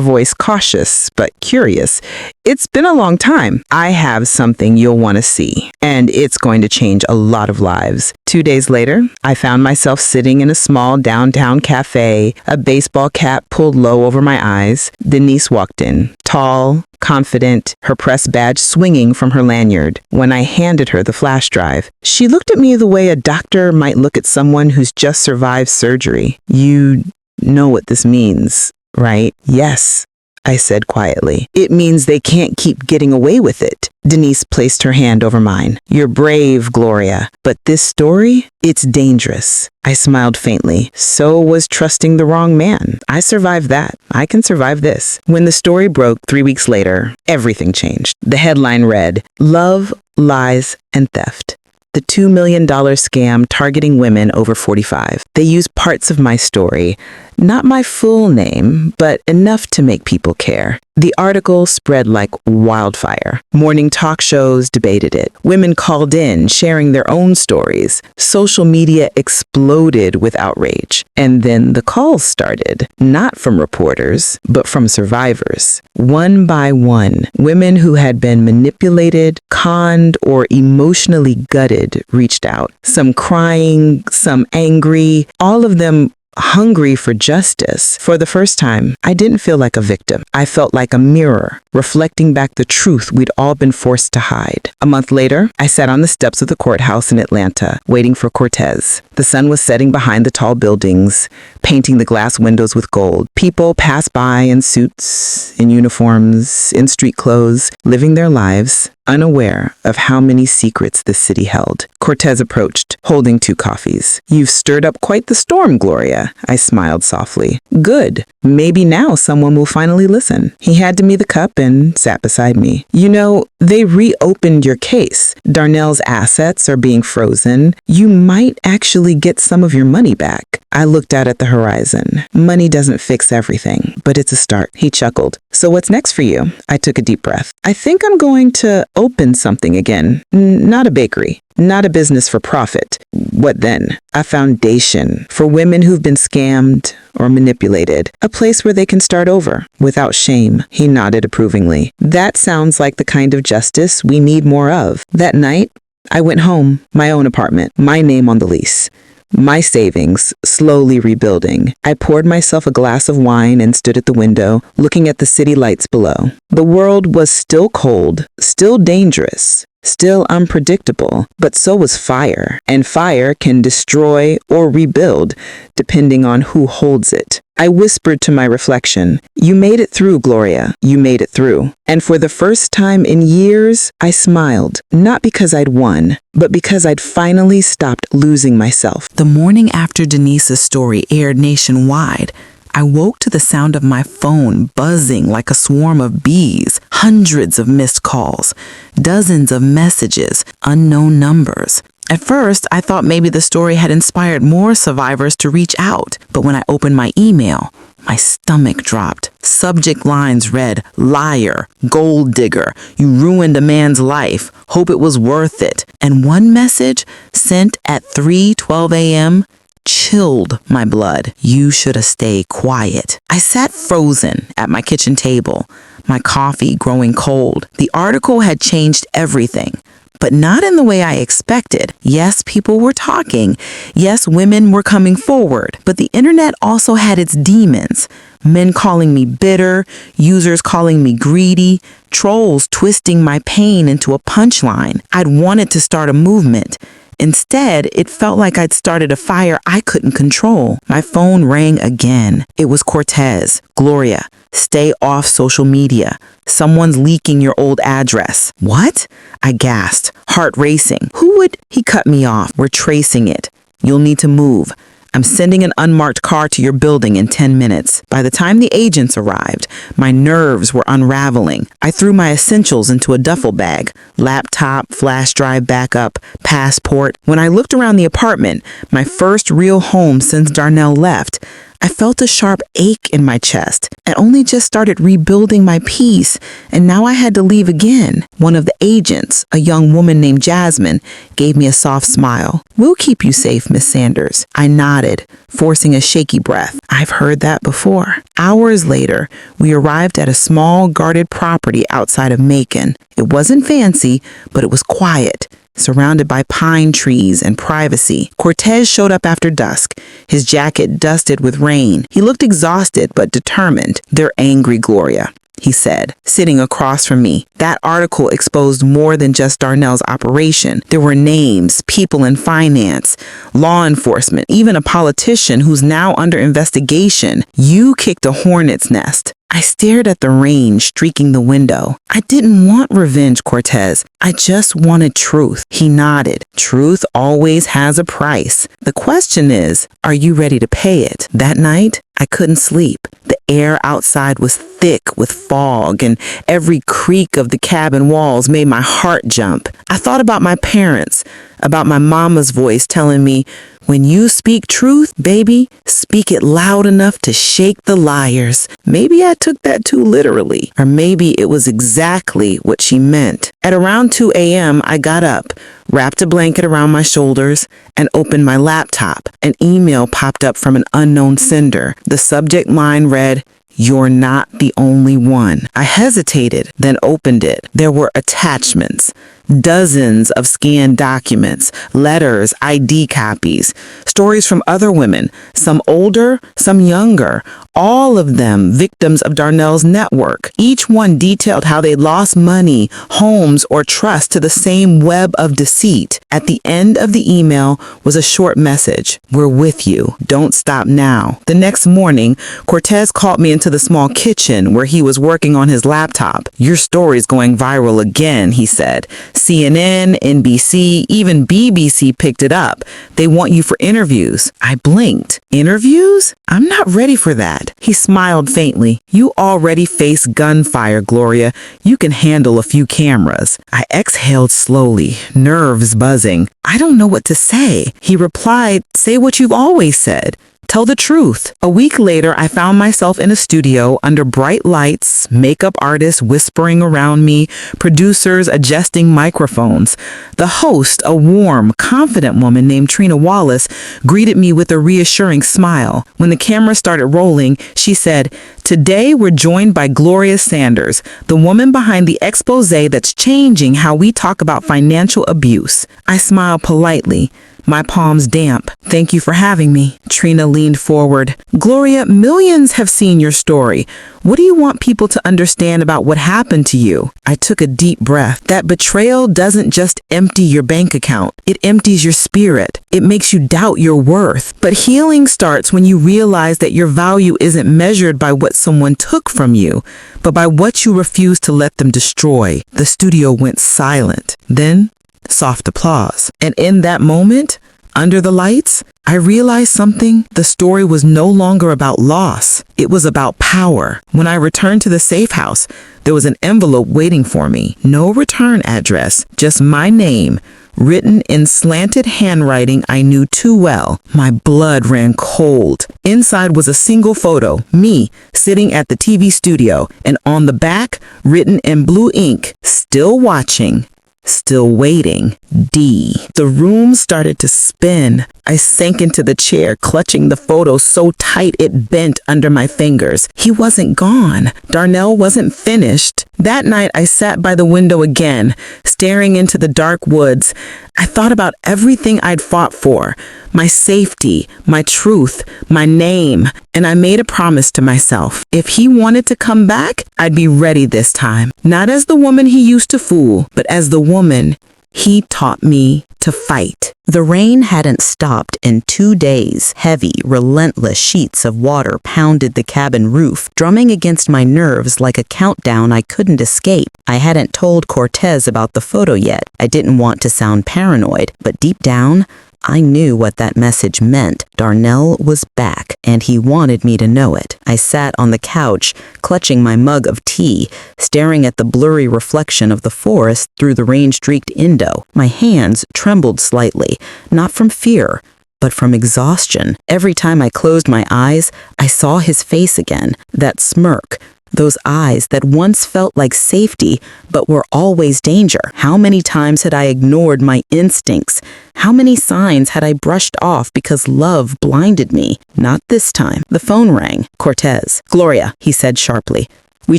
voice cautious but curious. "It's been a long time. I have something you'll want to see, and it's going to change a lot of lives." 2 days later, I found myself sitting in a small downtown cafe, a baseball cap pulled low over my eyes. Denise walked in, tall, confident, her press badge swinging from her lanyard. When I handed her the flash drive, she looked at me the way a doctor might look at someone who's just survived surgery. "You know what this means, right?" "Yes," I said quietly. "It means they can't keep getting away with it." Denise placed her hand over mine. "You're brave, Gloria, but this story, it's dangerous." I smiled faintly. So was trusting the wrong man. I survived that. I can survive this. When the story broke 3 weeks later, everything changed. The headline read, "Love, Lies, and Theft. the $2 million scam targeting women over 45. They used parts of my story, not my full name, but enough to make people care. The article spread like wildfire. Morning talk shows debated it. Women called in, sharing their own stories. Social media exploded with outrage. And then the calls started, not from reporters, but from survivors. One by one, women who had been manipulated, conned, or emotionally gutted reached out. Some crying, some angry, all of them hungry for justice. For the first time, I didn't feel like a victim. I felt like a mirror, reflecting back the truth we'd all been forced to hide. A month later, I sat on the steps of the courthouse in Atlanta, waiting for Cortez. The sun was setting behind the tall buildings, painting the glass windows with gold. People passed by in suits, in uniforms, in street clothes, living their lives, unaware of how many secrets the city held. Cortez approached, holding 2 coffees. "You've stirred up quite the storm, Gloria," I smiled softly. "Good. Maybe now someone will finally listen." He handed me the cup and sat beside me. "You know, they reopened your case. Darnell's assets are being frozen. You might actually get some of your money back." I looked out at the horizon. Money doesn't fix everything, but it's a start. He chuckled. "So what's next for you?" I took a deep breath. "I think I'm going to open something again. Not a bakery. Not a business for profit. What then? A foundation for women who've been scammed or manipulated. A place where they can start over without shame." He nodded approvingly. "That sounds like the kind of justice we need more of." That night, I went home, my own apartment, my name on the lease. My savings slowly rebuilding. I poured myself a glass of wine and stood at the window, looking at the city lights below. The world was still cold, still dangerous, still unpredictable, but so was fire, and fire can destroy or rebuild depending on who holds it. I whispered to my reflection, "You made it through, Gloria. You made it through." And for the first time in years, I smiled, not because I'd won, but because I'd finally stopped losing myself. The morning after Denise's story aired nationwide, I woke to the sound of my phone buzzing like a swarm of bees, hundreds of missed calls, dozens of messages, unknown numbers. At first, I thought maybe the story had inspired more survivors to reach out, but when I opened my email, my stomach dropped. Subject lines read, "Liar, gold digger, you ruined a man's life, hope it was worth it." And one message, sent at 3:12 a.m., chilled my blood. "You should have stayed quiet." I sat frozen at my kitchen table, my coffee growing cold. The article had changed everything, but not in the way I expected. Yes, people were talking. Yes, women were coming forward. But the internet also had its demons. Men calling me bitter, users calling me greedy, trolls twisting my pain into a punchline. I'd wanted to start a movement. Instead, it felt like I'd started a fire I couldn't control. My phone rang again. It was Cortez. "Gloria, stay off social media. Someone's leaking your old address." "What?" I gasped, heart racing. "Who would?" He cut me off. "We're tracing it. You'll need to move. I'm sending an unmarked car to your building in 10 minutes. By the time the agents arrived, my nerves were unraveling. I threw my essentials into a duffel bag, laptop, flash drive backup, passport. When I looked around the apartment, my first real home since Darnell left, I felt a sharp ache in my chest. I only just started rebuilding my peace, and now I had to leave again. One of the agents, a young woman named Jasmine, gave me a soft smile. "We'll keep you safe, Miss Sanders." I nodded, forcing a shaky breath. I've heard that before. Hours later, we arrived at a small guarded property outside of Macon. It wasn't fancy, but it was quiet, surrounded by pine trees and privacy. Cortez showed up after dusk, his jacket dusted with rain. He looked exhausted but determined. "They're angry, Gloria," he said, sitting across from me. That article exposed more than just Darnell's operation. There were names, people in finance, law enforcement, even a politician who's now under investigation. "You kicked a hornet's nest." I stared at the rain streaking the window. "I didn't want revenge, Cortez. I just wanted truth." He nodded. "Truth always has a price. The question is, are you ready to pay it?" That night, I couldn't sleep. The air outside was thick with fog, and every creak of the cabin walls made my heart jump. I thought about my parents, about my mama's voice telling me, "When you speak truth, baby, speak it loud enough to shake the liars." Maybe I took that too literally, or maybe it was exactly what she meant. At around 2 a.m., I got up, wrapped a blanket around my shoulders, and opened my laptop. An email popped up from an unknown sender. The subject line read, "You're not the only one." I hesitated, then opened it. There were attachments, dozens of scanned documents, letters, ID copies, stories from other women, some older, some younger, all of them victims of Darnell's network. Each one detailed how they lost money, homes, or trust to the same web of deceit. At the end of the email was a short message: "We're with you. Don't stop now." The next morning, Cortez called me into the small kitchen where he was working on his laptop. "Your story's going viral again," he said. "CNN, NBC, even BBC picked it up. They want you for interviews." I blinked. "Interviews? I'm not ready for that." He smiled faintly. "You already face gunfire, Gloria. You can handle a few cameras." I exhaled slowly, nerves buzzing. "I don't know what to say." He replied, "Say what you've always said. Tell the truth." A week later, I found myself in a studio under bright lights, makeup artists whispering around me, producers adjusting microphones. The host, a warm, confident woman named Trina Wallace, greeted me with a reassuring smile. When the camera started rolling, she said, "Today we're joined by Gloria Sanders, the woman behind the expose that's changing how we talk about financial abuse." I smiled politely, my palms damp. "Thank you for having me." Trina leaned forward. "Gloria, millions have seen your story. What do you want people to understand about what happened to you?" I took a deep breath. That betrayal doesn't just empty your bank account. It empties your spirit. It makes you doubt your worth. But healing starts when you realize that your value isn't measured by what someone took from you, but by what you refuse to let them destroy. The studio went silent. Then, soft applause. And in that moment, under the lights, I realized something. The story was no longer about loss. It was about power. When I returned to the safe house, there was an envelope waiting for me. No return address, just my name, written in slanted handwriting I knew too well. My blood ran cold. Inside was a single photo, me, sitting at the TV studio, and on the back, written in blue ink, "Still watching. Still waiting. D." The room started to spin. I sank into the chair, clutching the photo so tight it bent under my fingers. He wasn't gone. Darnell wasn't finished. That night, I sat by the window again, staring into the dark woods. I thought about everything I'd fought for, my safety, my truth, my name, and I made a promise to myself. If he wanted to come back, I'd be ready this time. Not as the woman he used to fool, but as the woman he taught me to fight. The rain hadn't stopped in 2 days. Heavy, relentless sheets of water pounded the cabin roof, drumming against my nerves like a countdown I couldn't escape. I hadn't told Cortez about the photo yet. I didn't want to sound paranoid, but deep down, I knew what that message meant. Darnell was back, and he wanted me to know it. I sat on the couch, clutching my mug of tea, staring at the blurry reflection of the forest through the rain-streaked window. My hands trembled slightly, not from fear, but from exhaustion. Every time I closed my eyes, I saw his face again, that smirk, those eyes that once felt like safety, but were always danger. How many times had I ignored my instincts? How many signs had I brushed off because love blinded me? Not this time. The phone rang. Cortez. "Gloria," he said sharply. "We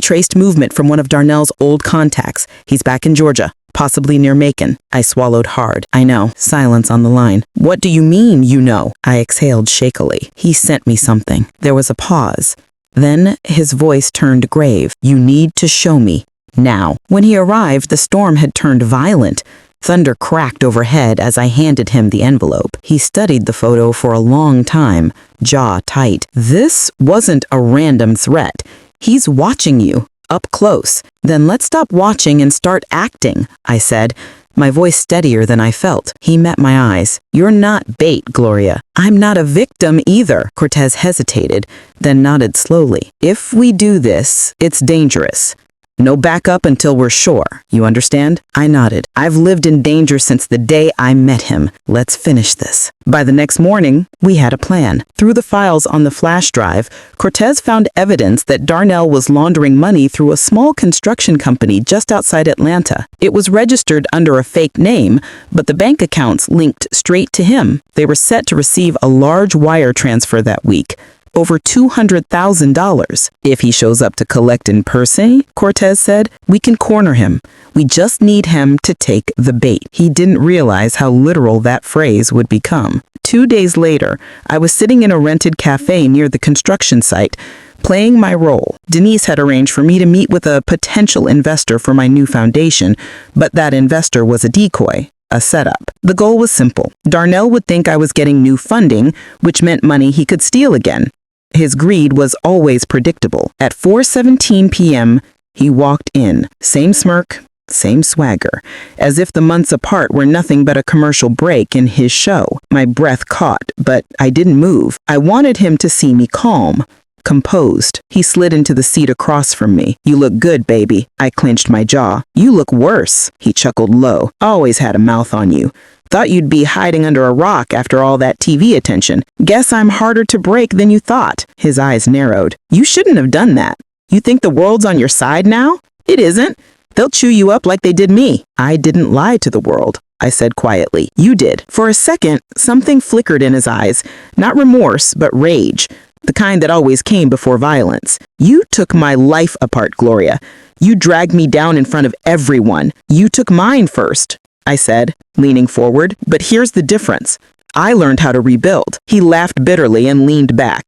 traced movement from one of Darnell's old contacts. He's back in Georgia, possibly near Macon." I swallowed hard. "I know." Silence on the line. "What do you mean, you know?" I exhaled shakily. "He sent me something." There was a pause. Then his voice turned grave. "You need to show me. Now." When he arrived, the storm had turned violent. Thunder cracked overhead as I handed him the envelope. He studied the photo for a long time, jaw tight. "This wasn't a random threat. He's watching you, up close." "Then let's stop watching and start acting," I said. my voice steadier than I felt. He met my eyes. You're not bait, Gloria. I'm not a victim either. Cortez hesitated, then nodded slowly. If we do this, it's dangerous. No backup until we're sure. You understand? I nodded. I've lived in danger since the day I met him. Let's finish this. By the next morning, we had a plan. Through the files on the flash drive, Cortez found evidence that Darnell was laundering money through a small construction company just outside Atlanta. It was registered under a fake name, but the bank accounts linked straight to him. They were set to receive a large wire transfer that week. Over $200,000. If he shows up to collect in person, Cortez said, we can corner him. We just need him to take the bait. He didn't realize how literal that phrase would become. 2 days later, I was sitting in a rented cafe near the construction site, playing my role. Denise had arranged for me to meet with a potential investor for my new foundation, but that investor was a decoy. A setup. The goal was simple. Darnell would think I was getting new funding, which meant money he could steal again. His greed was always predictable. At 4:17 p.m., he walked in. Same smirk, same swagger, as if the months apart were nothing but a commercial break in his show. My breath caught, but I didn't move. I wanted him to see me calm, composed. He slid into the seat across from me. You look good, baby. I clenched my jaw. You look worse. He chuckled low. Always had a mouth on you. Thought you'd be hiding under a rock after all that TV attention. Guess I'm harder to break than you thought. His eyes narrowed. You shouldn't have done that. You think the world's on your side now? It isn't. They'll chew you up like they did me. I didn't lie to the world, I said quietly. You did. For a second, something flickered in his eyes. Not remorse, but rage. The kind that always came before violence. You took my life apart, Gloria. You dragged me down in front of everyone. You took mine first, I said, leaning forward. But here's the difference. I learned how to rebuild. He laughed bitterly and leaned back.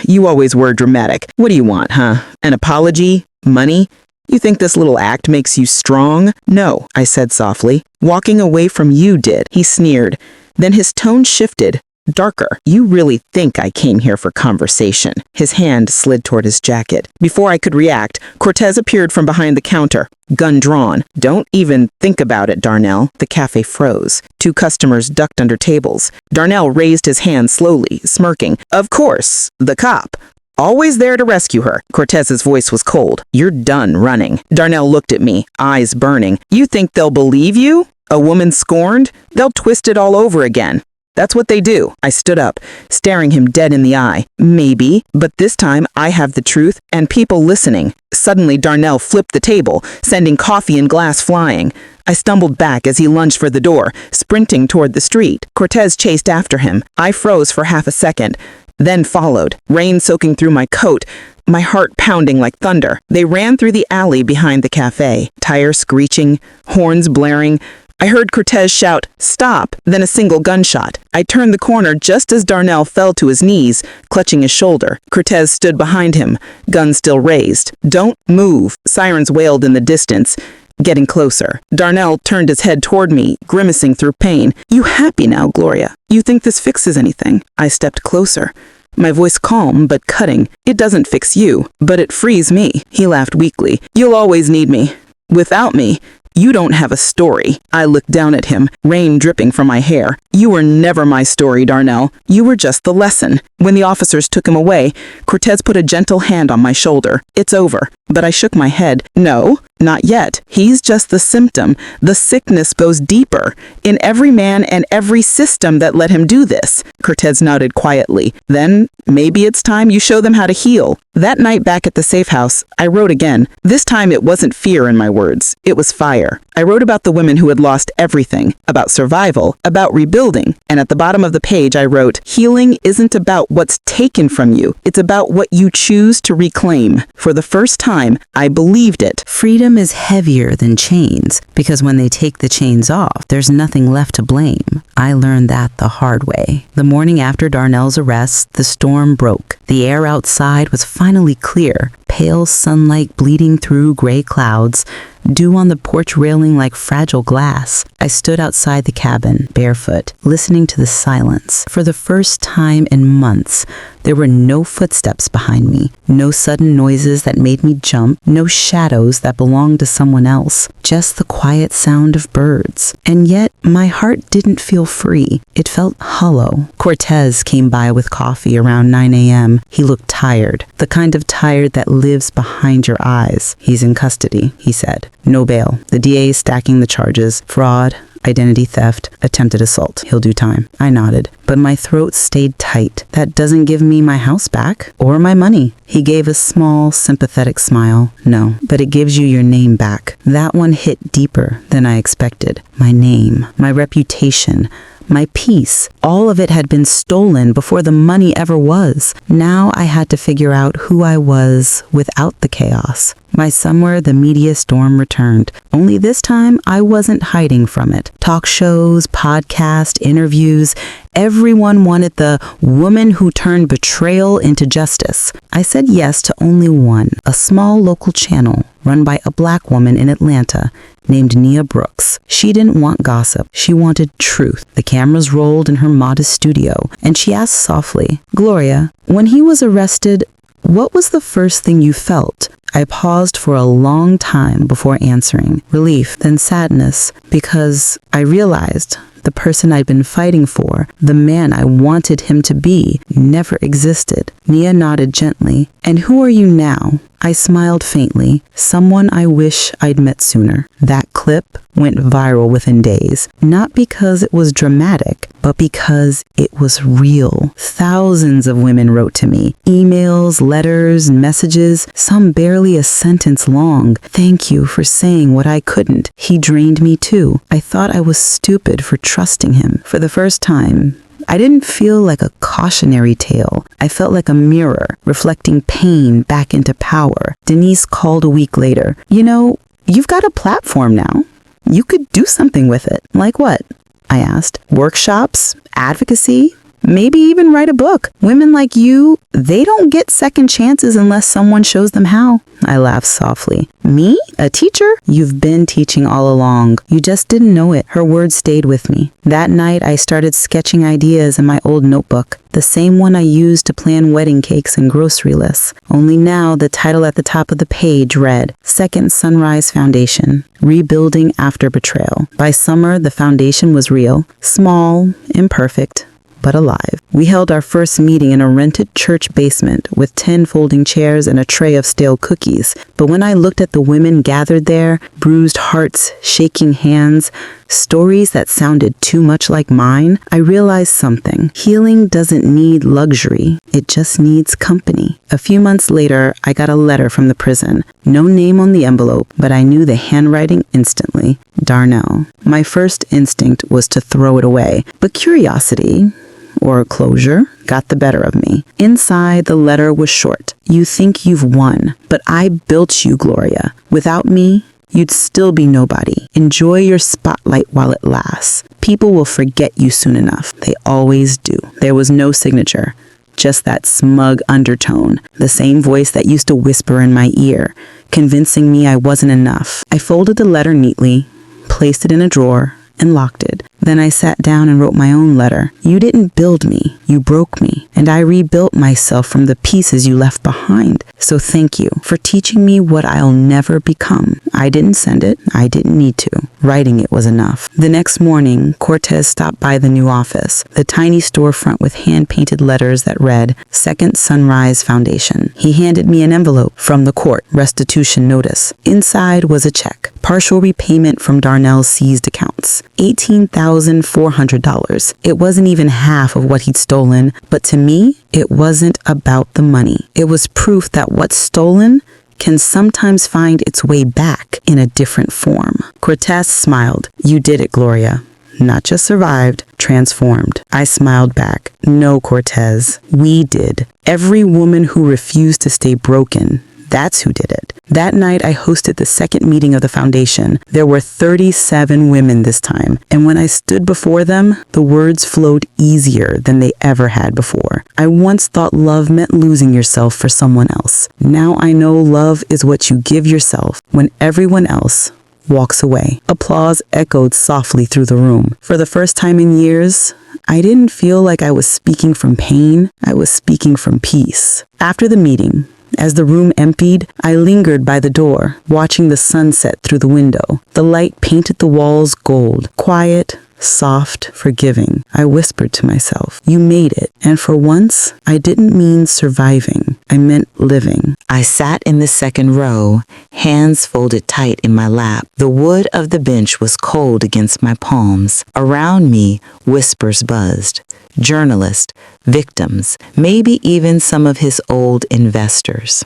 You always were dramatic. What do you want, huh? An apology? Money? You think this little act makes you strong? No, I said softly. Walking away from you did. He sneered. Then his tone shifted. Darker. You really think I came here for conversation. His hand slid toward his jacket. Before I could react, Cortez appeared from behind the counter, gun drawn. Don't even think about it, Darnell. The cafe froze. 2 customers ducked under tables. Darnell raised his hand slowly, smirking. Of course, the cop. Always there to rescue her. Cortez's voice was cold. You're done running. Darnell looked at me, eyes burning. You think they'll believe you? A woman scorned? They'll twist it all over again. That's what they do. I stood up, staring him dead in the eye. Maybe, but this time I have the truth and people listening. Suddenly, Darnell flipped the table, sending coffee and glass flying. I stumbled back as he lunged for the door, sprinting toward the street. Cortez chased after him. I froze for half a second, then followed, rain soaking through my coat, my heart pounding like thunder. They ran through the alley behind the cafe, tires screeching, horns blaring. I heard Cortez shout, "Stop!" Then a single gunshot. I turned the corner just as Darnell fell to his knees, clutching his shoulder. Cortez stood behind him, gun still raised. Don't move. Sirens wailed in the distance, getting closer. Darnell turned his head toward me, grimacing through pain. You happy now, Gloria? You think this fixes anything? I stepped closer, my voice calm but cutting. It doesn't fix you, but it frees me. He laughed weakly. You'll always need me. Without me, you don't have a story. I looked down at him, rain dripping from my hair. You were never my story, Darnell. You were just the lesson. When the officers took him away, Cortez put a gentle hand on my shoulder. It's over. But I shook my head. No, not yet. He's just the symptom. The sickness goes deeper. In every man and every system that let him do this. Cortez nodded quietly. Then, maybe it's time you show them how to heal. That night back at the safe house, I wrote again. This time it wasn't fear in my words. It was fire. I wrote about the women who had lost everything, about survival, about rebuilding. And at the bottom of the page I wrote, healing isn't about what's taken from you. It's about what you choose to reclaim. For the first time, I believed it. Freedom is heavier than chains, because when they take the chains off, there's nothing left to blame. I learned that the hard way. The morning after Darnell's arrest, the storm broke. The air outside was finally clear, pale sunlight bleeding through gray clouds, dew on the porch railing like fragile glass. I stood outside the cabin, barefoot, listening to the silence. For the first time in months, there were no footsteps behind me, no sudden noises that made me jump, no shadows that belonged to someone else, just the quiet sound of birds. And yet, my heart didn't feel free. It felt hollow. Cortez came by with coffee around 9 a.m. He looked tired, the kind of tired that lives behind your eyes. He's in custody, he said. No bail. The DA is stacking the charges: fraud, identity theft, attempted assault. He'll do time. I nodded, but my throat stayed tight. That doesn't give me my house back or my money. He gave a small, sympathetic smile. No, but it gives you your name back. That one hit deeper than I expected. My name, my reputation, my peace. All of it had been stolen before the money ever was. Now I had to figure out who I was without the chaos. By summer, the media storm returned. Only this time, I wasn't hiding from it. Talk shows, podcasts, interviews. Everyone wanted the woman who turned betrayal into justice. I said yes to only one, a small local channel run by a Black woman in Atlanta named Nia Brooks. She didn't want gossip. She wanted truth. The cameras rolled in her modest studio, and she asked softly, "Gloria, when he was arrested, what was the first thing you felt?" I paused for a long time before answering. Relief, then sadness, because I realized the person I'd been fighting for, the man I wanted him to be, never existed. Nia nodded gently. "And who are you now?" I smiled faintly. "Someone I wish I'd met sooner." That clip went viral within days, not because it was dramatic, but because it was real. Thousands of women wrote to me. Emails, letters, messages, some barely a sentence long. "Thank you for saying what I couldn't. He drained me too. I thought I was stupid for trusting him." For the first time, I didn't feel like a cautionary tale. I felt like a mirror, reflecting pain back into power. Denise called a week later. "You know, you've got a platform now. You could do something with it." "Like what?" I asked. "Workshops? Advocacy? Maybe even write a book. Women like you, they don't get second chances unless someone shows them how." I laughed softly. "Me? A teacher? You've been teaching all along. You just didn't know it." Her words stayed with me. That night, I started sketching ideas in my old notebook, the same one I used to plan wedding cakes and grocery lists. Only now, the title at the top of the page read, "Second Sunrise Foundation, Rebuilding After Betrayal." By summer, the foundation was real, small, imperfect, but alive. We held our first meeting in a rented church basement with 10 folding chairs and a tray of stale cookies. But when I looked at the women gathered there, bruised hearts, shaking hands, stories that sounded too much like mine, I realized something. Healing doesn't need luxury. It just needs company. A few months later, I got a letter from the prison. No name on the envelope, but I knew the handwriting instantly. Darnell. My first instinct was to throw it away, but curiosity, or closure, got the better of me. Inside, the letter was short. "You think you've won, but I built you, Gloria. Without me, you'd still be nobody. Enjoy your spotlight while it lasts. People will forget you soon enough. They always do." There was no signature, just that smug undertone, the same voice that used to whisper in my ear, convincing me I wasn't enough. I folded the letter neatly, placed it in a drawer, and locked it. Then I sat down and wrote my own letter. "You didn't build me, you broke me, and I rebuilt myself from the pieces you left behind. So thank you for teaching me what I'll never become." I didn't send it. I didn't need to. Writing it was enough. The next morning, Cortez stopped by the new office, the tiny storefront with hand-painted letters that read, "Second Sunrise Foundation." He handed me an envelope from the court, restitution notice. Inside was a check, partial repayment from Darnell's seized accounts, $18,400. It wasn't even half of what he'd stolen, but to me, it wasn't about the money. It was proof that what's stolen can sometimes find its way back in a different form. Cortez smiled. "You did it, Gloria. Not just survived, transformed." I smiled back. "No, Cortez, we did. Every woman who refused to stay broken, that's who did it. That night, I hosted the second meeting of the foundation. There were 37 women this time, and when I stood before them, the words flowed easier than they ever had before. I once thought love meant losing yourself for someone else. Now I know love is what you give yourself when everyone else walks away. Applause echoed softly through the room. For the first time in years, I didn't feel like I was speaking from pain. I was speaking from peace. After the meeting, as the room emptied, I lingered by the door, watching the sunset through the window. The light painted the walls gold, quiet, soft, forgiving. I whispered to myself, "You made it." And for once, I didn't mean surviving. I meant living. I sat in the second row, hands folded tight in my lap. The wood of the bench was cold against my palms. Around me, whispers buzzed. Journalists, victims, maybe even some of his old investors.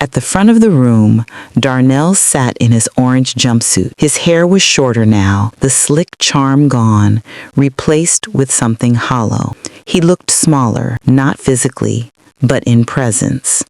At the front of the room, Darnell sat in his orange jumpsuit. His hair was shorter now, the slick charm gone, replaced with something hollow. He looked smaller, not physically, but in presence.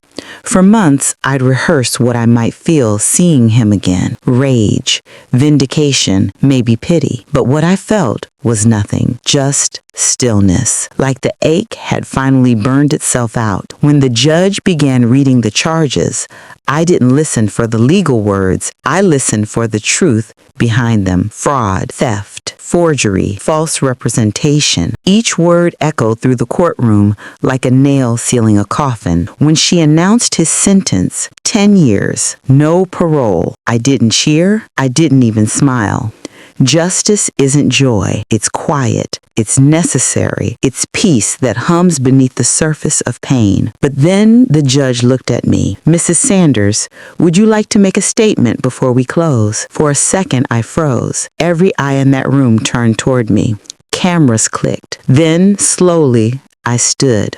For months, I'd rehearsed what I might feel seeing him again. Rage, vindication, maybe pity. But what I felt was nothing, just stillness, like the ache had finally burned itself out. When the judge began reading the charges, I didn't listen for the legal words. I listened for the truth behind them. Fraud, theft, forgery, false representation. Each word echoed through the courtroom like a nail sealing a coffin. When she announced his sentence, 10 years, no parole, I didn't cheer. I didn't even smile. Justice isn't joy. It's quiet. It's necessary. It's peace that hums beneath the surface of pain. But then the judge looked at me. "Mrs. Sanders, would you like to make a statement before we close?" For a second, I froze. Every eye in that room turned toward me. Cameras clicked. Then, slowly, I stood.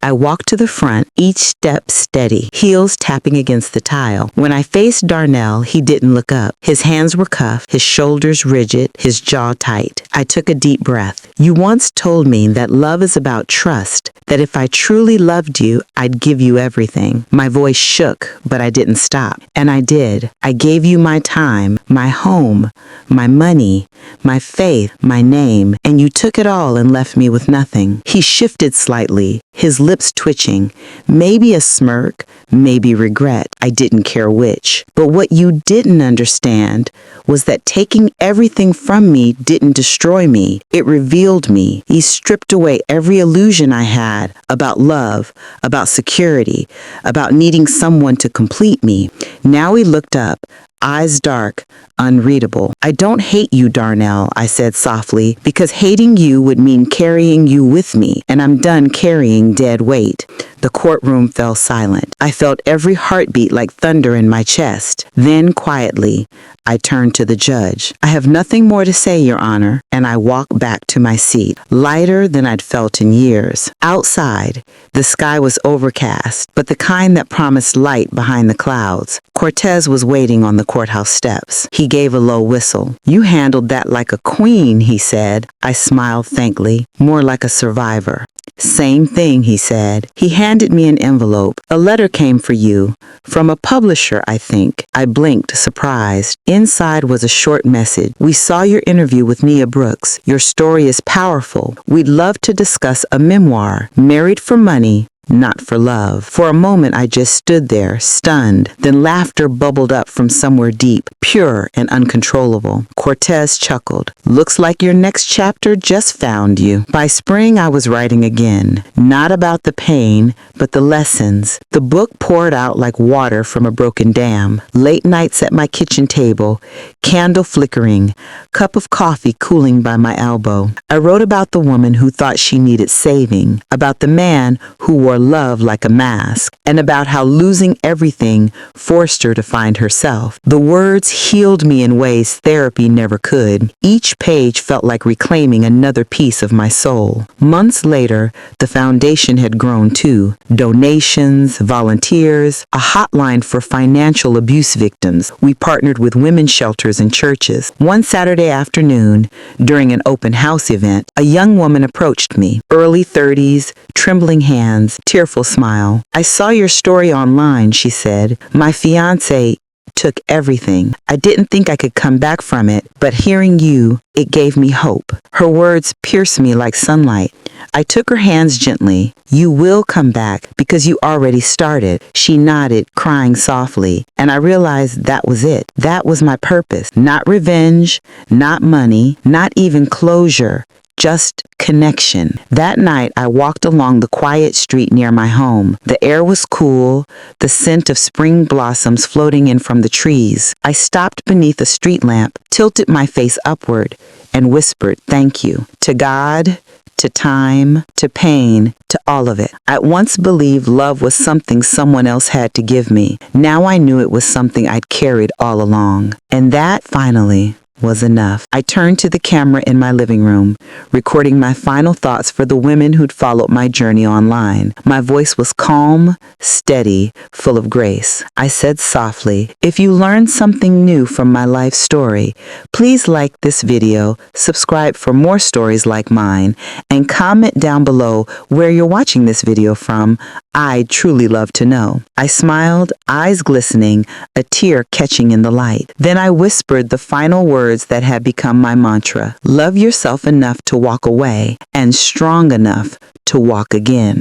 I walked to the front, each step steady, heels tapping against the tile. When I faced Darnell, he didn't look up. His hands were cuffed, his shoulders rigid, his jaw tight. I took a deep breath. "You once told me that love is about trust, that if I truly loved you, I'd give you everything." My voice shook, but I didn't stop. And I did. I gave you my time, my home, my money, my faith, my name, and you took it all and left me with nothing. He shifted slightly, his lips twitching, maybe a smirk, maybe regret. I didn't care which. But what you didn't understand was that taking everything from me didn't destroy me. It revealed me. He stripped away every illusion I had about love, about security, about needing someone to complete me. Now he looked up, eyes dark, unreadable. "I don't hate you, Darnell," I said softly, "because hating you would mean carrying you with me, and I'm done carrying dead weight." The courtroom fell silent. I felt every heartbeat like thunder in my chest. Then, quietly, I turned to the judge. "I have nothing more to say, Your Honor," and I walked back to my seat, lighter than I'd felt in years. Outside, the sky was overcast, but the kind that promised light behind the clouds. Cortez was waiting on the courthouse steps. He gave a low whistle. "You handled that like a queen," he said. I smiled faintly, more like a survivor. "Same thing," he said. He handed me an envelope. "A letter came for you. From a publisher, I think." I blinked, surprised. Inside was a short message. "We saw your interview with Nia Brooks. Your story is powerful. We'd love to discuss a memoir. Married for money, not for love." For a moment, I just stood there, stunned. Then laughter bubbled up from somewhere deep, pure and uncontrollable. Cortez chuckled. "Looks like your next chapter just found you." By spring, I was writing again. Not about the pain, but the lessons. The book poured out like water from a broken dam. Late nights at my kitchen table, candle flickering, cup of coffee cooling by my elbow. I wrote about the woman who thought she needed saving, about the man who wore love like a mask, and about how losing everything forced her to find herself. The words healed me in ways therapy never could. Each page felt like reclaiming another piece of my soul. Months later, the foundation had grown too. Donations, volunteers, a hotline for financial abuse victims. We partnered with women's shelters and churches. One Saturday afternoon, during an open house event, a young woman approached me, early 30s, trembling hands, tearful smile. "I saw your story online," she said. "My fiance, took everything. I didn't think I could come back from it, but hearing you, it gave me hope. Her words pierced me like sunlight. I took her hands gently. You will come back because you already started. She nodded, crying softly, and I realized that was it. That was my purpose. Not revenge, not money, not even closure. Just connection. That night, I walked along the quiet street near my home. The air was cool, the scent of spring blossoms floating in from the trees. I stopped beneath a street lamp, tilted my face upward, and whispered, "Thank you." To God, to time, to pain, to all of it. I once believed love was something someone else had to give me. Now I knew it was something I'd carried all along. And that, finally, was enough. I turned to the camera in my living room, recording my final thoughts for the women who'd followed my journey online. My voice was calm, steady, full of grace. I said softly, "If you learned something new from my life story, please like this video, subscribe for more stories like mine, and comment down below where you're watching this video from. I'd truly love to know." I smiled, eyes glistening, a tear catching in the light. Then I whispered the final words that had become my mantra. Love yourself enough to walk away and strong enough to walk again.